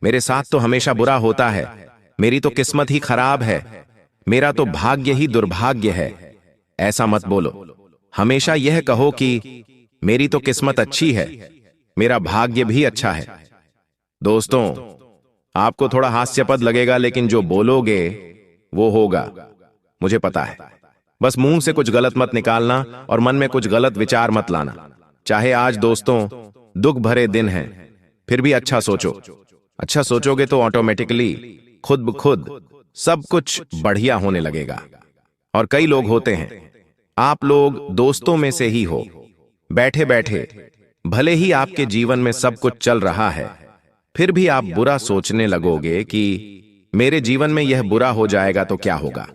मेरे साथ तो हमेशा बुरा होता है, मेरी तो किस्मत ही खराब है, मेरा तो भाग्य ही दुर्भाग्य है। ऐसा मत बोलो। हमेशा यह कहो कि मेरी तो किस्मत अच्छी है, मेरा भाग्य भी अच्छा है। दोस्तों आपको थोड़ा हास्यास्पद लगेगा, लेकिन जो बोलोगे वो होगा, मुझे पता है। बस मुंह से कुछ गलत मत निकालना और मन में कुछ गलत विचार मत लाना। चाहे आज दोस्तों दुख भरे दिन हैं, फिर भी अच्छा सोचो। अच्छा सोचोगे तो ऑटोमेटिकली खुद ब खुद सब कुछ बढ़िया होने लगेगा। और कई लोग होते हैं, आप लोग दोस्तों में से ही हो, बैठे बैठे भले ही आपके जीवन में सब कुछ चल रहा है, फिर भी आप बुरा सोचने लगोगे कि मेरे जीवन में यह बुरा हो जाएगा तो क्या होगा,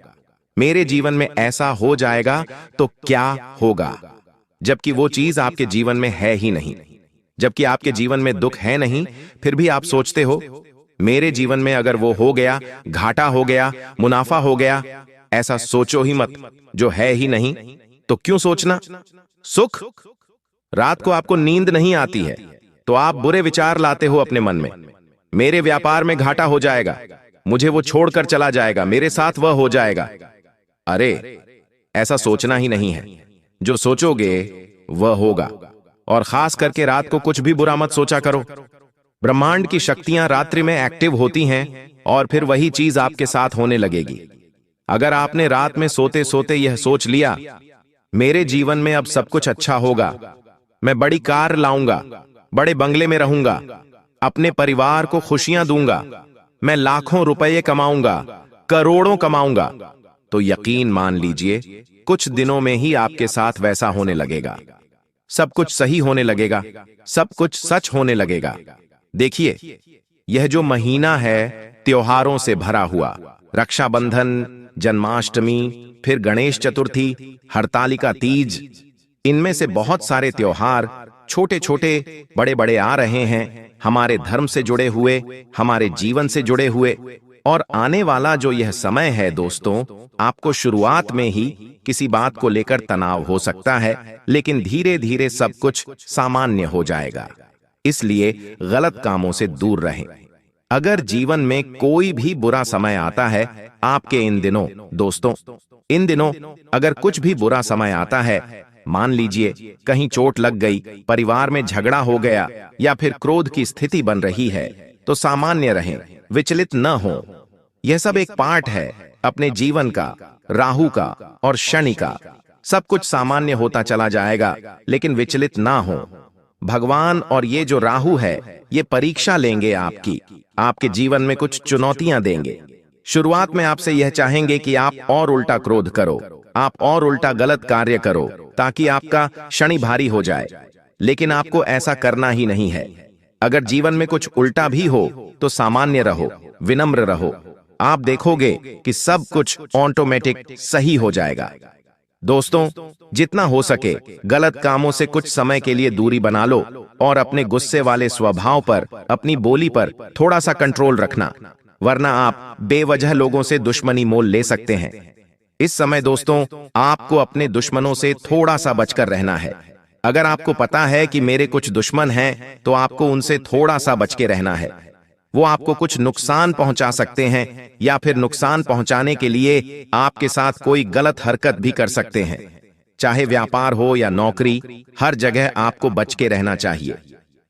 मेरे जीवन में ऐसा हो जाएगा तो क्या होगा, जबकि वो चीज आपके जीवन में है ही नहीं। जबकि आपके जीवन में दुख है नहीं, फिर भी आप सोचते हो मेरे जीवन में अगर वो हो गया, घाटा हो गया, मुनाफा हो गया। ऐसा सोचो ही मत, जो है ही नहीं तो क्यों सोचना। सुख, रात को आपको नींद नहीं आती है तो आप बुरे विचार लाते हो अपने मन में, मेरे व्यापार में घाटा हो जाएगा, मुझे वो छोड़कर चला जाएगा, मेरे साथ वह हो जाएगा। अरे ऐसा सोचना ही नहीं है, जो सोचोगे वह होगा। और खास करके रात को कुछ भी बुरा मत सोचा करो। ब्रह्मांड की शक्तियां रात्रि में एक्टिव होती हैं और फिर वही चीज आपके साथ होने लगेगी। अगर आपने रात में सोते सोते यह सोच लिया मेरे जीवन में अब सब कुछ अच्छा होगा, मैं बड़ी कार लाऊंगा, बड़े बंगले में रहूंगा, अपने परिवार को खुशियां दूंगा, मैं लाखों रुपए कमाऊंगा, करोड़ों कमाऊंगा, तो यकीन मान लीजिए कुछ दिनों में ही आपके साथ वैसा होने लगेगा। सब कुछ सही होने लगेगा, सब कुछ सच होने लगेगा। देखिए यह जो महीना है त्योहारों से भरा हुआ, रक्षाबंधन, जन्माष्टमी, फिर गणेश चतुर्थी, हरतालिका तीज, इनमें से बहुत सारे त्योहार छोटे छोटे बड़े बड़े आ रहे हैं, हमारे धर्म से जुड़े हुए, हमारे जीवन से जुड़े हुए। और आने वाला जो यह समय है दोस्तों, आपको शुरुआत में ही किसी बात को लेकर तनाव हो सकता है, लेकिन धीरे धीरे सब कुछ सामान्य हो जाएगा। इसलिए गलत कामों से दूर रहें। अगर जीवन में कोई भी बुरा समय आता है आपके इन दिनों, दोस्तों इन दिनों अगर कुछ भी बुरा समय आता है, मान लीजिए कहीं चोट लग गई, परिवार में झगड़ा हो गया या फिर क्रोध की स्थिति बन रही है, तो सामान्य रहें, विचलित न हो। यह सब एक पार्ट है अपने जीवन का, राहु का और शनि का। सब कुछ सामान्य होता चला जाएगा, लेकिन विचलित ना हो। भगवान और ये जो राहु है ये परीक्षा लेंगे आपकी, आपके जीवन में कुछ चुनौतियां देंगे। शुरुआत में आपसे यह चाहेंगे कि आप और उल्टा क्रोध करो, आप और उल्टा गलत कार्य करो, ताकि आपका शनि भारी हो जाए, लेकिन आपको ऐसा करना ही नहीं है। अगर जीवन में कुछ उल्टा भी हो तो सामान्य रहो, विनम्र रहो। आप देखोगे कि सब कुछ ऑटोमेटिक सही हो जाएगा। दोस्तों, जितना हो सके गलत कामों से कुछ समय के लिए दूरी बना लो और अपने गुस्से वाले स्वभाव पर, अपनी बोली पर थोड़ा सा कंट्रोल रखना, वरना आप बेवजह लोगों से दुश्मनी मोल ले सकते हैं। इस समय दोस्तों, आपको अपने दुश्मनों से थोड़ा सा बचकर रहना है। अगर आपको पता है कि मेरे कुछ दुश्मन हैं, तो आपको उनसे थोड़ा सा बच के रहना है। वो आपको कुछ नुकसान पहुंचा सकते हैं या फिर नुकसान पहुंचाने के लिए आपके साथ कोई गलत हरकत भी कर सकते हैं। चाहे व्यापार हो या नौकरी, हर जगह आपको बच के रहना चाहिए।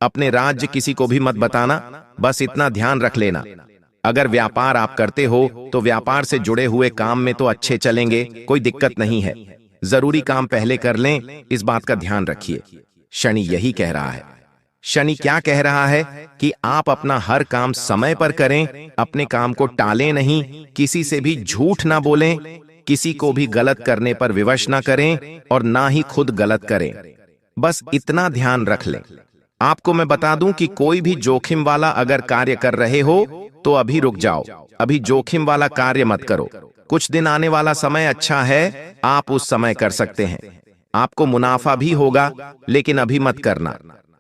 अपने राज्य किसी को भी मत बताना, बस इतना ध्यान रख लेना। अगर व्यापार आप करते हो तो व्यापार से जुड़े हुए काम में तो अच्छे चलेंगे, कोई दिक्कत नहीं है। जरूरी काम पहले कर लें, इस बात का ध्यान रखिए। शनि यही कह रहा है। शनि क्या कह रहा है कि आप अपना हर काम समय पर करें, अपने काम को टालें नहीं, किसी से भी झूठ ना बोलें, किसी को भी गलत करने पर विवश ना करें और ना ही खुद गलत करें। बस इतना ध्यान रख लें। आपको मैं बता दूं कि कोई भी जोखिम वाला अगर कार्य कर रहे हो तो अभी रुक जाओ, अभी जोखिम वाला कार्य मत करो। कुछ दिन आने वाला समय अच्छा है, आप उस समय कर सकते हैं। आपको मुनाफा भी होगा, लेकिन अभी मत करना।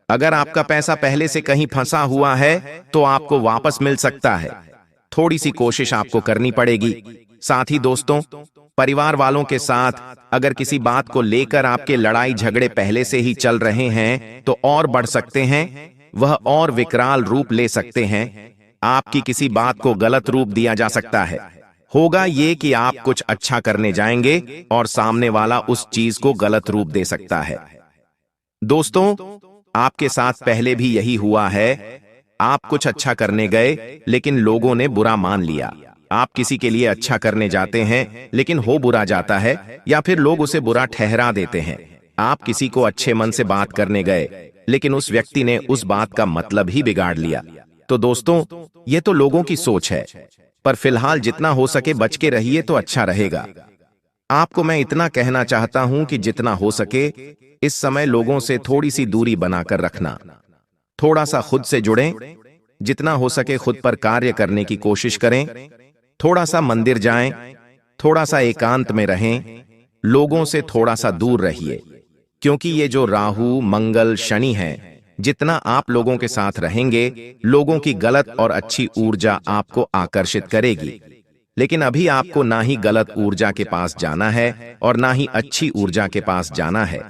अगर आपका पैसा पहले से कहीं फंसा हुआ है तो आपको वापस मिल सकता है। थोड़ी सी कोशिश आपको करनी पड़ेगी। साथ ही दोस्तों, परिवार वालों के साथ अगर किसी बात को लेकर आपके लड़ाई झगड़े पहले से ही चल रहे हैं तो और बढ़ सकते हैं, वह और विकराल रूप ले सकते हैं। आपकी किसी बात को गलत रूप दिया जा सकता है। होगा ये कि आप कुछ अच्छा करने जाएंगे और सामने वाला उस चीज को गलत रूप दे सकता है। दोस्तों, आपके साथ पहले भी यही हुआ है। आप कुछ अच्छा करने गए लेकिन लोगों ने बुरा मान लिया। आप किसी के लिए अच्छा करने जाते हैं लेकिन हो बुरा जाता है या फिर लोग उसे बुरा ठहरा देते हैं। आप किसी को अच्छे मन से बात करने गए लेकिन उस व्यक्ति ने उस बात का मतलब ही बिगाड़ लिया। तो दोस्तों, ये तो लोगों की सोच है, पर फिलहाल जितना हो सके बच के रहिए तो अच्छा रहेगा। आपको मैं इतना कहना चाहता हूं कि जितना हो सके इस समय लोगों से थोड़ी सी दूरी बनाकर रखना। थोड़ा सा खुद से जुड़ें, जितना हो सके खुद पर कार्य करने की कोशिश करें। थोड़ा सा मंदिर जाएं, थोड़ा सा एकांत में रहें, लोगों से थोड़ा सा दूर रहिए, क्योंकि ये जो राहु, मंगल, शनि है, जितना आप लोगों के साथ रहेंगे, लोगों की गलत और अच्छी ऊर्जा आपको आकर्षित करेगी। लेकिन अभी आपको ना ही गलत ऊर्जा के पास जाना है और ना ही अच्छी ऊर्जा के पास जाना है।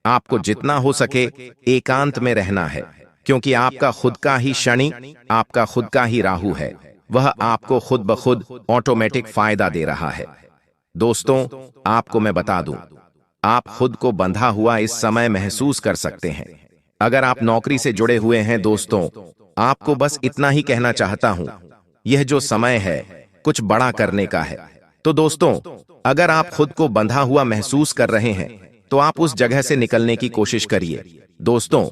आपको जितना हो सके एकांत में रहना है, क्योंकि आपका खुद का ही शनि, आपका खुद का ही राहु है। वह आपको खुद ब खुद ऑटोमेटिक फायदा दे रहा है। दोस्तों, आपको मैं बता दूं, आप खुद को बंधा हुआ इस समय महसूस कर सकते हैं। अगर आप नौकरी से जुड़े हुए हैं दोस्तों, आपको बस इतना ही कहना चाहता हूं, यह जो समय है कुछ बड़ा करने का है। तो दोस्तों, अगर आप खुद को बंधा हुआ महसूस कर रहे हैं तो आप उस जगह से निकलने की कोशिश करिए। दोस्तों,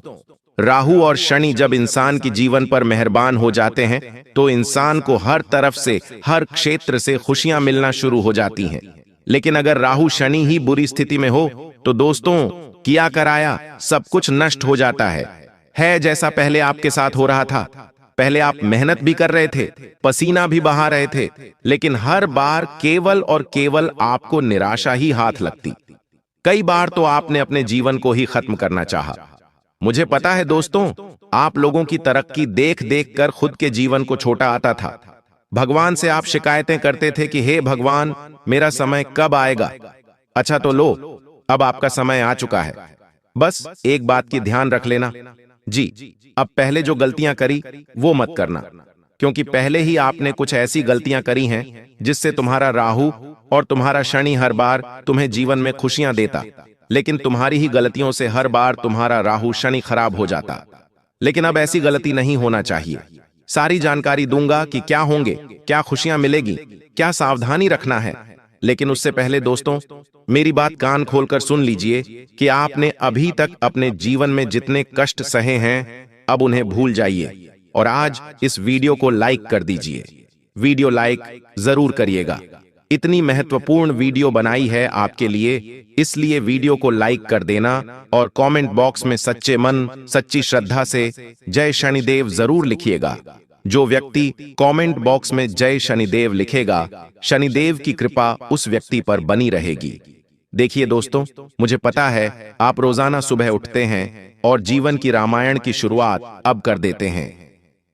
राहु और शनि जब इंसान के जीवन पर मेहरबान हो जाते हैं तो इंसान को हर तरफ से, हर क्षेत्र से खुशियां मिलना शुरू हो जाती हैं। लेकिन अगर राहु शनि ही बुरी स्थिति में हो तो दोस्तों, किया कराया सब कुछ नष्ट हो जाता है जैसा पहले आपके साथ हो रहा था। पहले आप मेहनत भी कर रहे थे, पसीना भी बहा रहे थे, लेकिन हर बार केवल और केवल आपको निराशा ही हाथ लगती। कई बार तो आपने अपने जीवन को ही खत्म करना चाहा। मुझे पता है दोस्तों, आप लोगों की तरक्की देख देख कर खुद के जीवन को छोटा आता था। भगवान से आप शिकायतें करते थे कि हे भगवान, मेरा समय कब आएगा। अच्छा तो लो, अब आपका समय आ चुका है। बस एक बात की ध्यान रख लेना जी, अब पहले जो गलतियां करी वो मत करना, क्योंकि पहले ही आपने कुछ ऐसी गलतियां करी हैं जिससे तुम्हारा राहु और तुम्हारा शनि हर बार तुम्हें जीवन में खुशियां देता, लेकिन तुम्हारी ही गलतियों से हर बार तुम्हारा राहु शनि खराब हो जाता। लेकिन अब ऐसी गलती नहीं होना चाहिए। सारी जानकारी दूंगा कि क्या होंगे, क्या खुशियां मिलेगी, क्या सावधानी रखना है। लेकिन उससे पहले दोस्तों, मेरी बात कान खोलकर सुन लीजिए कि आपने अभी तक अपने जीवन में जितने कष्ट सहे हैं, अब उन्हें भूल जाइए और आज इस वीडियो को लाइक कर दीजिए। वीडियो लाइक जरूर करिएगा। इतनी महत्वपूर्ण वीडियो बनाई है आपके लिए, इसलिए वीडियो को लाइक कर देना और कमेंट बॉक्स में सच्चे मन सच्ची श्रद्धा से जय शनिदेव जरूर लिखिएगा। जो व्यक्ति कमेंट बॉक्स में जय शनिदेव लिखेगा, शनिदेव की कृपा उस व्यक्ति पर बनी रहेगी। देखिए दोस्तों, मुझे पता है आप रोजाना सुबह उठते हैं और जीवन की रामायण की शुरुआत अब कर देते हैं।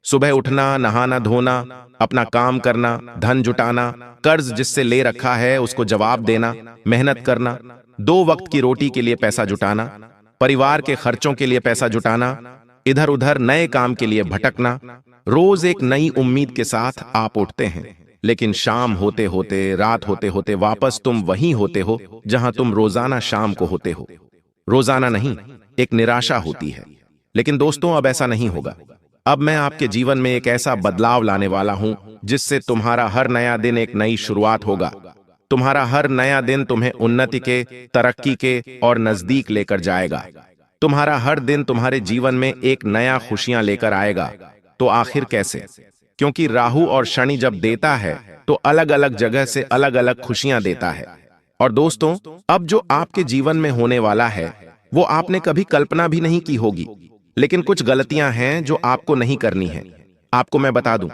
सुबह उठना, नहाना धोना, अपना काम करना, धन जुटाना, कर्ज जिससे ले रखा है उसको जवाब देना, मेहनत करना, 2 वक्त की रोटी के लिए पैसा जुटाना, परिवार के खर्चों के लिए पैसा जुटाना, इधर उधर नए काम के लिए भटकना। रोज एक नई उम्मीद के साथ आप उठते हैं, लेकिन शाम होते होते, रात होते होते वापस तुम वहीं होते हो जहां तुम रोजाना शाम को होते हो। रोजाना नहीं, एक निराशा होती है। लेकिन दोस्तों, अब ऐसा नहीं होगा। अब मैं आपके जीवन में एक ऐसा बदलाव लाने वाला हूं जिससे तुम्हारा हर नया दिन एक नई शुरुआत होगा। तुम्हारा हर नया दिन तुम्हें उन्नति के, तरक्की के और नजदीक लेकर जाएगा। तुम्हारा हर दिन तुम्हारे जीवन में एक नया खुशियां लेकर आएगा। तो आखिर कैसे? क्योंकि राहु और शनि जब देता है तो अलग अलग जगह से अलग अलग खुशियां देता है। और दोस्तों, अब जो आपके जीवन में होने वाला है वो आपने कभी कल्पना भी नहीं की होगी। लेकिन कुछ गलतियां हैं जो आपको नहीं करनी है। आपको मैं बता दूं,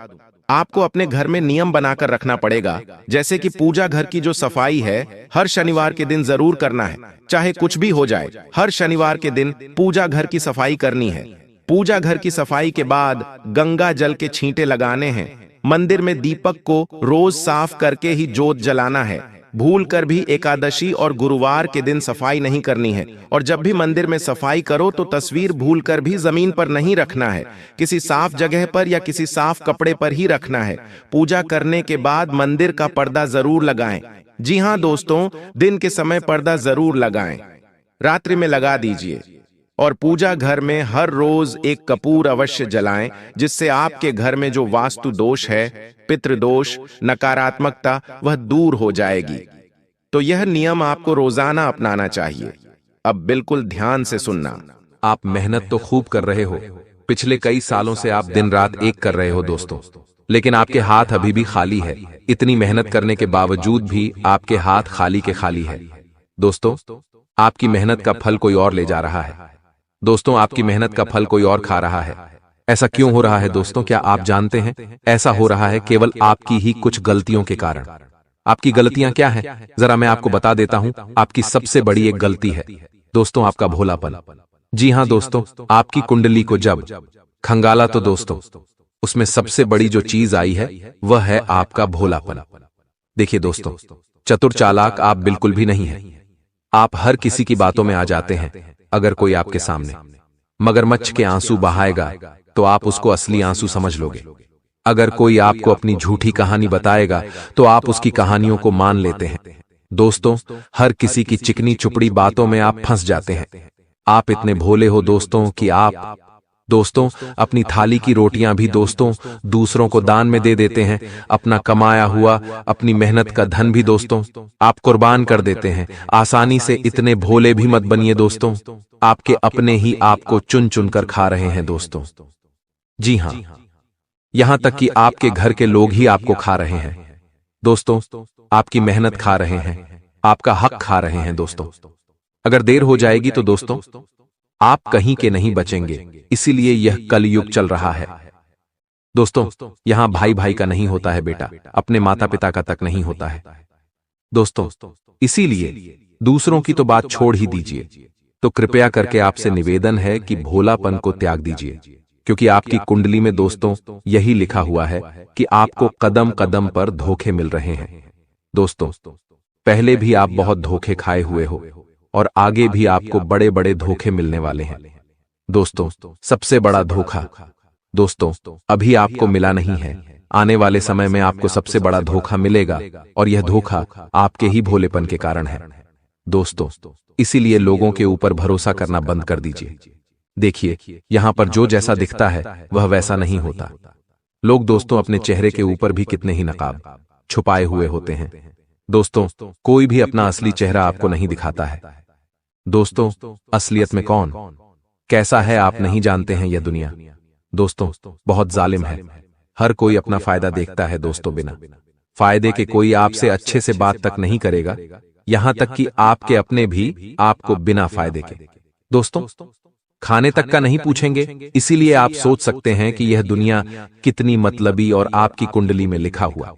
आपको अपने घर में नियम बनाकर रखना पड़ेगा। जैसे कि पूजा घर की जो सफाई है, हर शनिवार के दिन जरूर करना है, चाहे कुछ भी हो जाए। हर शनिवार के दिन पूजा घर की सफाई करनी है। पूजा घर की सफाई के बाद गंगा जल के छींटे लगाने हैं। मंदिर में दीपक को रोज साफ करके ही जोत जलाना है। भूल कर भी एकादशी और गुरुवार के दिन सफाई नहीं करनी है। और जब भी मंदिर में सफाई करो तो तस्वीर भूल कर भी जमीन पर नहीं रखना है, किसी साफ जगह पर या किसी साफ कपड़े पर ही रखना है। पूजा करने के बाद मंदिर का पर्दा जरूर लगाएं। जी हाँ दोस्तों, दिन के समय पर्दा जरूर लगाएं, रात्रि में लगा दीजिए। और पूजा घर में हर रोज एक कपूर अवश्य जलाएं, जिससे आपके घर में जो वास्तु दोष है, पितृदोष, नकारात्मकता, वह दूर हो जाएगी। तो यह नियम आपको रोजाना अपनाना चाहिए। अब बिल्कुल ध्यान से सुनना। आप मेहनत तो खूब कर रहे हो, पिछले कई सालों से आप दिन रात एक कर रहे हो दोस्तों, लेकिन आपके हाथ अभी भी खाली है। इतनी मेहनत करने के बावजूद भी आपके हाथ खाली के खाली है। दोस्तों, आपकी मेहनत का फल कोई और ले जा रहा है। दोस्तों, आपकी मेहनत का फल कोई और खा रहा है। ऐसा क्यों हो रहा है दोस्तों? क्या आप जानते हैं? ऐसा हो रहा है केवल आपकी ही कुछ गलतियों के कारण। आपकी गलतियां क्या हैं? जरा मैं आपको बता देता हूं। आपकी सबसे बड़ी एक गलती है दोस्तों, आपका भोलापन। जी हां दोस्तों, आपकी कुंडली को जब खंगाला तो दोस्तों उसमें सबसे बड़ी जो चीज आई है वह है आपका भोलापन। देखिए दोस्तों, चतुर चालाक आप बिल्कुल भी नहीं है। आप हर किसी की बातों में आ जाते हैं। अगर कोई आपके सामने मगरमच्छ के आंसू बहाएगा तो आप उसको असली आंसू समझ लोगे। अगर कोई आपको अपनी झूठी कहानी बताएगा तो आप उसकी कहानियों को मान लेते हैं। दोस्तों, हर किसी की चिकनी चुपड़ी बातों में आप फंस जाते हैं। आप इतने भोले हो दोस्तों कि आप दोस्तों अपनी थाली की रोटियां भी दोस्तों दूसरों को दान में दे देते हैं। अपना कमाया हुआ, अपनी मेहनत का धन भी दोस्तों आप कुर्बान कर देते हैं। आसानी से इतने भोले भी मत बनिए दोस्तों, आपके अपने ही आपको चुन चुन कर खा रहे हैं दोस्तों। जी हां, यहां तक कि आपके घर के लोग ही आपको खा रहे हैं दोस्तों। आपकी मेहनत खा रहे हैं, आपका हक खा रहे हैं दोस्तों। अगर देर हो जाएगी तो दोस्तों आप कहीं के नहीं बचेंगे। इसीलिए यह कलयुग चल रहा है दोस्तों। यहां भाई भाई का नहीं होता है बेटा, अपने माता पिता का तक नहीं होता है दोस्तों। इसीलिए दूसरों की तो बात छोड़ ही दीजिए। तो कृपया करके आपसे निवेदन है कि भोलापन को त्याग दीजिए, क्योंकि आपकी कुंडली में दोस्तों यही लिखा हुआ है कि आपको कदम कदम पर धोखे मिल रहे हैं दोस्तों। पहले भी आप बहुत धोखे खाए हुए हो और आगे भी आपको बड़े बड़े धोखे मिलने वाले हैं दोस्तों। सबसे बड़ा धोखा दोस्तों अभी आपको मिला नहीं है, आने वाले समय में आपको सबसे बड़ा धोखा मिलेगा, और यह धोखा आपके ही भोलेपन के कारण है दोस्तों। इसीलिए लोगों के ऊपर भरोसा करना बंद कर दीजिए। देखिए, यहां पर जो जैसा दिखता है वह वैसा नहीं होता। लोग दोस्तों अपने चेहरे के ऊपर भी कितने ही नकाब छुपाए हुए होते हैं दोस्तों। कोई भी अपना असली चेहरा आपको नहीं दिखाता है दोस्तों। असलियत में कौन कैसा है आप नहीं जानते हैं। यह दुनिया दोस्तों बहुत जालिम है। हर कोई अपना फायदा देखता है दोस्तों बिना फायदे के कोई आपसे अच्छे से बात तक नहीं करेगा, यहां तक कि आपके अपने भी आपको बिना फायदे के दोस्तों खाने तक का नहीं पूछेंगे। इसीलिए आप सोच सकते हैं कि यह दुनिया कितनी मतलबी और आपकी कुंडली में लिखा हुआ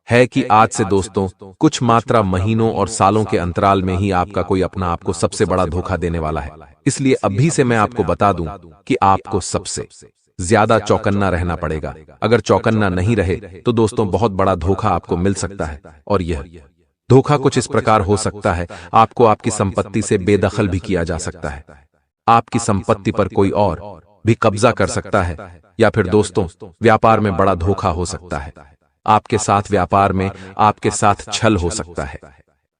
है कि आज से दोस्तों कुछ मात्रा महीनों और सालों के अंतराल में ही आपका कोई अपना आपको सबसे बड़ा धोखा देने वाला है। इसलिए अभी से मैं आपको बता दूं कि आपको सबसे ज्यादा चौकन्ना रहना पड़ेगा। अगर चौकन्ना नहीं रहे तो दोस्तों बहुत बड़ा धोखा आपको मिल सकता है। और यह धोखा कुछ इस प्रकार हो सकता है, आपको आपकी संपत्ति से बेदखल भी किया जा सकता है, आपकी संपत्ति पर कोई और भी कब्जा कर सकता है, या फिर दोस्तों व्यापार में बड़ा धोखा हो सकता है। आपके साथ व्यापार में आपके साथ छल हो सकता है,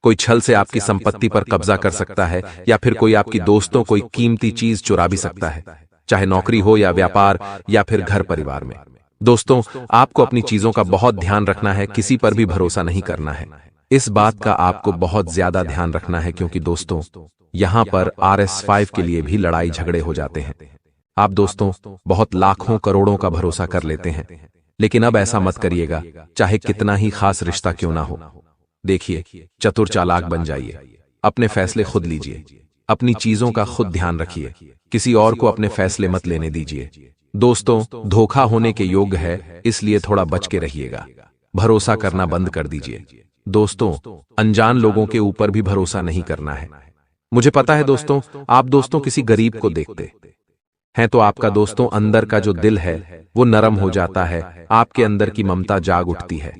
कोई छल से आपकी संपत्ति पर कब्जा कर सकता है, या फिर कोई आपकी दोस्तों कोई कीमती चीज चुरा भी सकता है, चाहे नौकरी हो या व्यापार या फिर घर परिवार में। दोस्तों आपको अपनी चीजों का बहुत ध्यान रखना है, किसी पर भी भरोसा नहीं करना है। इस बात का आपको बहुत ज्यादा ध्यान रखना है, क्योंकि दोस्तों यहां पर RS5 के लिए भी लड़ाई झगड़े हो जाते हैं। आप दोस्तों बहुत लाखों करोड़ों का भरोसा कर लेते हैं, लेकिन अब ऐसा मत करिएगा, चाहे कितना ही खास रिश्ता क्यों ना हो। देखिए, चतुर चालाक बन जाइए, अपने फैसले खुद लीजिए, अपनी चीजों का खुद ध्यान रखिए, किसी और को अपने फैसले मत लेने दीजिए। दोस्तों धोखा होने के योग्य है, इसलिए थोड़ा बच के रहिएगा, भरोसा करना बंद कर दीजिए। दोस्तों अनजान लोगों के ऊपर भी भरोसा नहीं करना है। मुझे पता है दोस्तों, आप दोस्तों किसी गरीब को देखते हैं तो आपका दोस्तों अंदर का जो दिल है वो नरम हो जाता है, आपके अंदर की ममता जाग उठती है।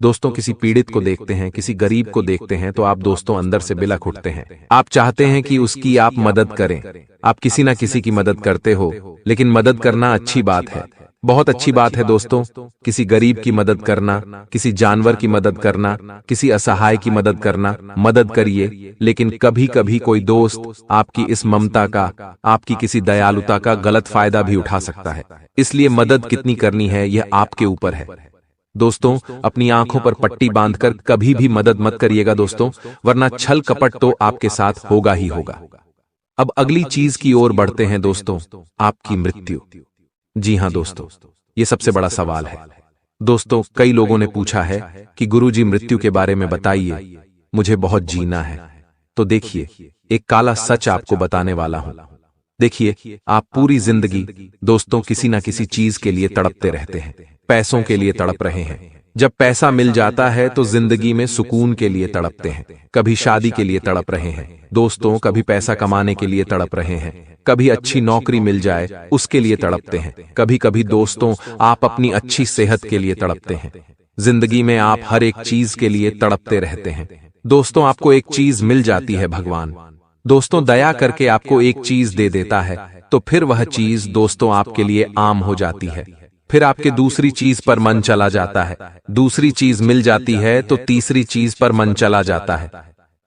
दोस्तों किसी पीड़ित को देखते हैं, किसी गरीब को देखते हैं तो आप दोस्तों अंदर से बिलख उठते हैं, आप चाहते हैं कि उसकी आप मदद करें। आप किसी ना किसी की मदद करते हो, लेकिन मदद करना अच्छी बात है, बहुत अच्छी बात है दोस्तों। किसी गरीब की मदद करना, किसी जानवर की मदद करना, किसी असहाय की मदद करना, मदद करिए। लेकिन कभी कभी कोई दोस्त आपकी इस ममता का, आपकी किसी दयालुता का गलत फायदा भी उठा सकता है। इसलिए मदद कितनी करनी है यह आपके ऊपर है। दोस्तों अपनी आंखों पर पट्टी बांधकर कभी भी मदद मत करिएगा दोस्तों, वरना छल कपट तो आपके साथ होगा ही होगा। अब अगली चीज की ओर बढ़ते हैं दोस्तों, आपकी मृत्यु। जी हां दोस्तों, ये सबसे बड़ा सवाल है। दोस्तों कई लोगों ने पूछा है कि गुरुजी मृत्यु के बारे में बताइए, मुझे बहुत जीना है। तो देखिए, एक काला सच आपको बताने वाला हूं। देखिए, आप पूरी जिंदगी दोस्तों किसी ना किसी चीज के लिए तड़पते रहते हैं, पैसों के लिए तड़प रहे हैं। जब पैसा मिल जाता है तो जिंदगी में सुकून के लिए तड़पते हैं, कभी शादी के लिए तड़प रहे हैं दोस्तों, कभी पैसा कमाने के लिए तड़प रहे हैं, कभी अच्छी नौकरी मिल जाए उसके लिए तड़पते हैं, कभी कभी दोस्तों आप अपनी अच्छी सेहत के लिए तड़पते हैं। जिंदगी में आप हर एक चीज के लिए तड़पते रहते हैं। दोस्तों आपको एक चीज मिल जाती है, भगवान दोस्तों दया करके आपको एक चीज दे देता है, तो फिर वह चीज दोस्तों आपके लिए आम हो जाती है। फिर आपके दूसरी चीज पर मन चला जाता है, दूसरी चीज मिल जाती है तो तीसरी चीज पर मन चला जाता है।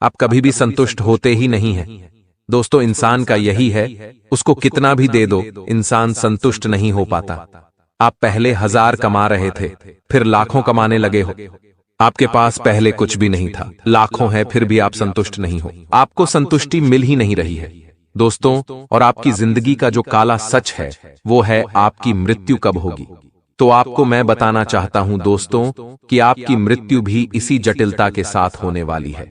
आप कभी भी संतुष्ट होते ही नहीं हैं। दोस्तों इंसान का यही है, उसको कितना भी दे दो इंसान संतुष्ट नहीं हो पाता। आप पहले 1000 कमा रहे थे, फिर लाखों कमाने लगे हो। आपके पास पहले कुछ भी नहीं था, लाखों है फिर भी आप संतुष्ट नहीं हो, आपको संतुष्टि मिल ही नहीं रही है दोस्तों। और आपकी जिंदगी का जो काला सच है वो है आपकी मृत्यु कब होगी। तो आपको मैं बताना चाहता हूं दोस्तों कि आपकी मृत्यु भी इसी जटिलता के साथ होने वाली है।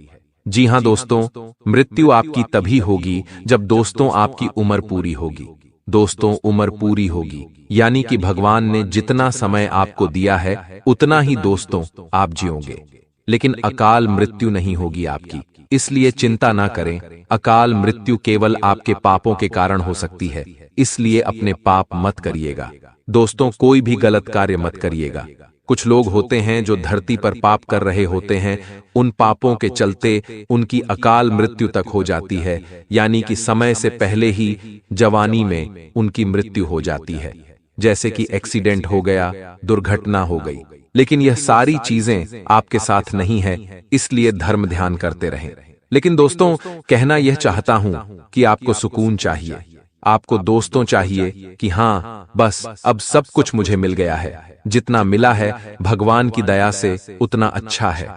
जी हां दोस्तों, मृत्यु आपकी तभी होगी जब दोस्तों आपकी उम्र पूरी होगी। दोस्तों उम्र पूरी होगी यानी कि भगवान ने जितना समय आपको दिया है उतना ही दोस्तों आप जियोगे, लेकिन अकाल मृत्यु नहीं होगी आपकी। इसलिए चिंता ना करें, अकाल मृत्यु केवल आपके पापों के कारण हो सकती है, इसलिए अपने पाप मत करिएगा दोस्तों, कोई भी गलत कार्य मत करिएगा। कुछ लोग होते हैं जो धरती पर पाप कर रहे होते हैं, उन पापों के चलते उनकी अकाल मृत्यु तक हो जाती है, यानी कि समय से पहले ही जवानी में उनकी मृत्यु हो जाती है, जैसे कि एक्सीडेंट हो गया, दुर्घटना हो गई। लेकिन यह सारी चीजें आपके साथ नहीं है, इसलिए धर्म ध्यान करते रहें। लेकिन दोस्तों कहना यह चाहता हूं कि आपको सुकून चाहिए, आपको दोस्तों चाहिए कि हां बस अब सब कुछ मुझे मिल गया है, जितना मिला है भगवान की दया से उतना अच्छा है।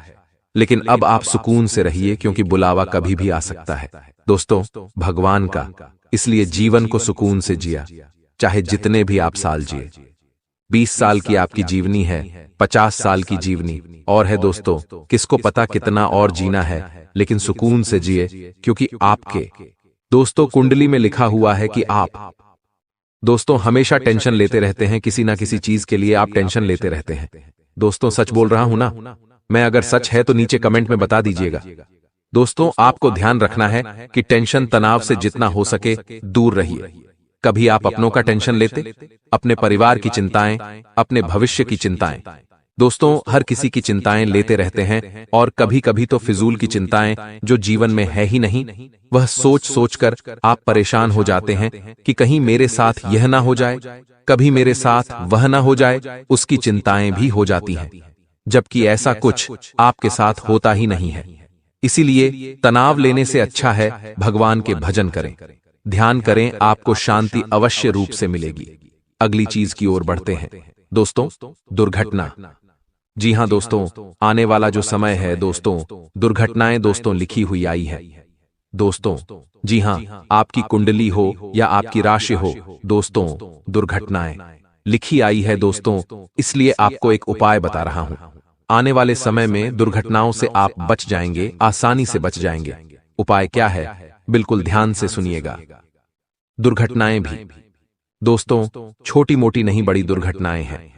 लेकिन अब आप सुकून से रहिए, क्योंकि बुलावा कभी भी आ सकता है दोस्तों भगवान का। इसलिए जीवन को सुकून से जिया, चाहे जितने भी आप साल जिए। 20 साल की आपकी जीवनी है, 50 साल की जीवनी और है दोस्तों, किसको पता कितना और जीना है, लेकिन सुकून से जिए, क्योंकि आपके दोस्तों कुंडली में लिखा हुआ है कि आप दोस्तों हमेशा टेंशन लेते रहते हैं, किसी ना किसी चीज के लिए आप टेंशन लेते रहते हैं। दोस्तों सच बोल रहा हूं ना मैं? अगर सच है तो नीचे कमेंट में बता दीजिएगा। दोस्तों आपको ध्यान रखना है कि टेंशन तनाव से जितना हो सके दूर रहिए। कभी आप अपनों का टेंशन लेते, अपने परिवार की चिंताएं, अपने भविष्य की चिंताएं। दोस्तों हर किसी की चिंताएं लेते रहते हैं, और कभी कभी तो फिजूल की चिंताएं जो जीवन में है ही नहीं, वह सोच सोच कर आप परेशान हो जाते हैं कि कहीं मेरे साथ यह ना हो जाए, कभी मेरे साथ वह ना हो जाए, उसकी चिंताएं भी हो जाती हैं, जबकि ऐसा कुछ आपके साथ होता ही नहीं है। इसीलिए तनाव लेने से अच्छा है भगवान के भजन करें, ध्यान करें, आपको शांति अवश्य रूप से मिलेगी। अगली चीज की ओर बढ़ते हैं दोस्तों, दुर्घटना। जी हां दोस्तों, आने वाला जो समय है दोस्तों, दुर्घटनाएं दोस्तों लिखी हुई आई है दोस्तों। जी हां, आपकी कुंडली हो या आपकी राशि हो दोस्तों, दुर्घटनाएं लिखी आई है दोस्तों। इसलिए आपको एक उपाय बता रहा हूं। आने वाले समय में दुर्घटनाओं से आप बच जाएंगे, आसानी से बच जाएंगे। उपाय क्या है, बिल्कुल ध्यान से सुनिएगा। दुर्घटनाएं भी दोस्तों छोटी मोटी नहीं, बड़ी दुर्घटनाएं हैं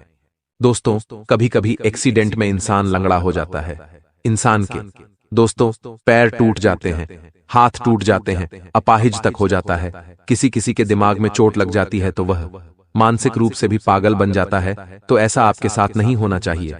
दोस्तों। कभी कभी एक्सीडेंट में इंसान लंगड़ा हो जाता है, इंसान के दोस्तों पैर टूट जाते हैं, हाथ टूट जाते हैं, अपाहिज तक हो जाता है। किसी किसी के दिमाग में चोट लग जाती है तो वह मानसिक रूप से भी पागल बन जाता है। तो ऐसा आपके साथ नहीं होना चाहिए।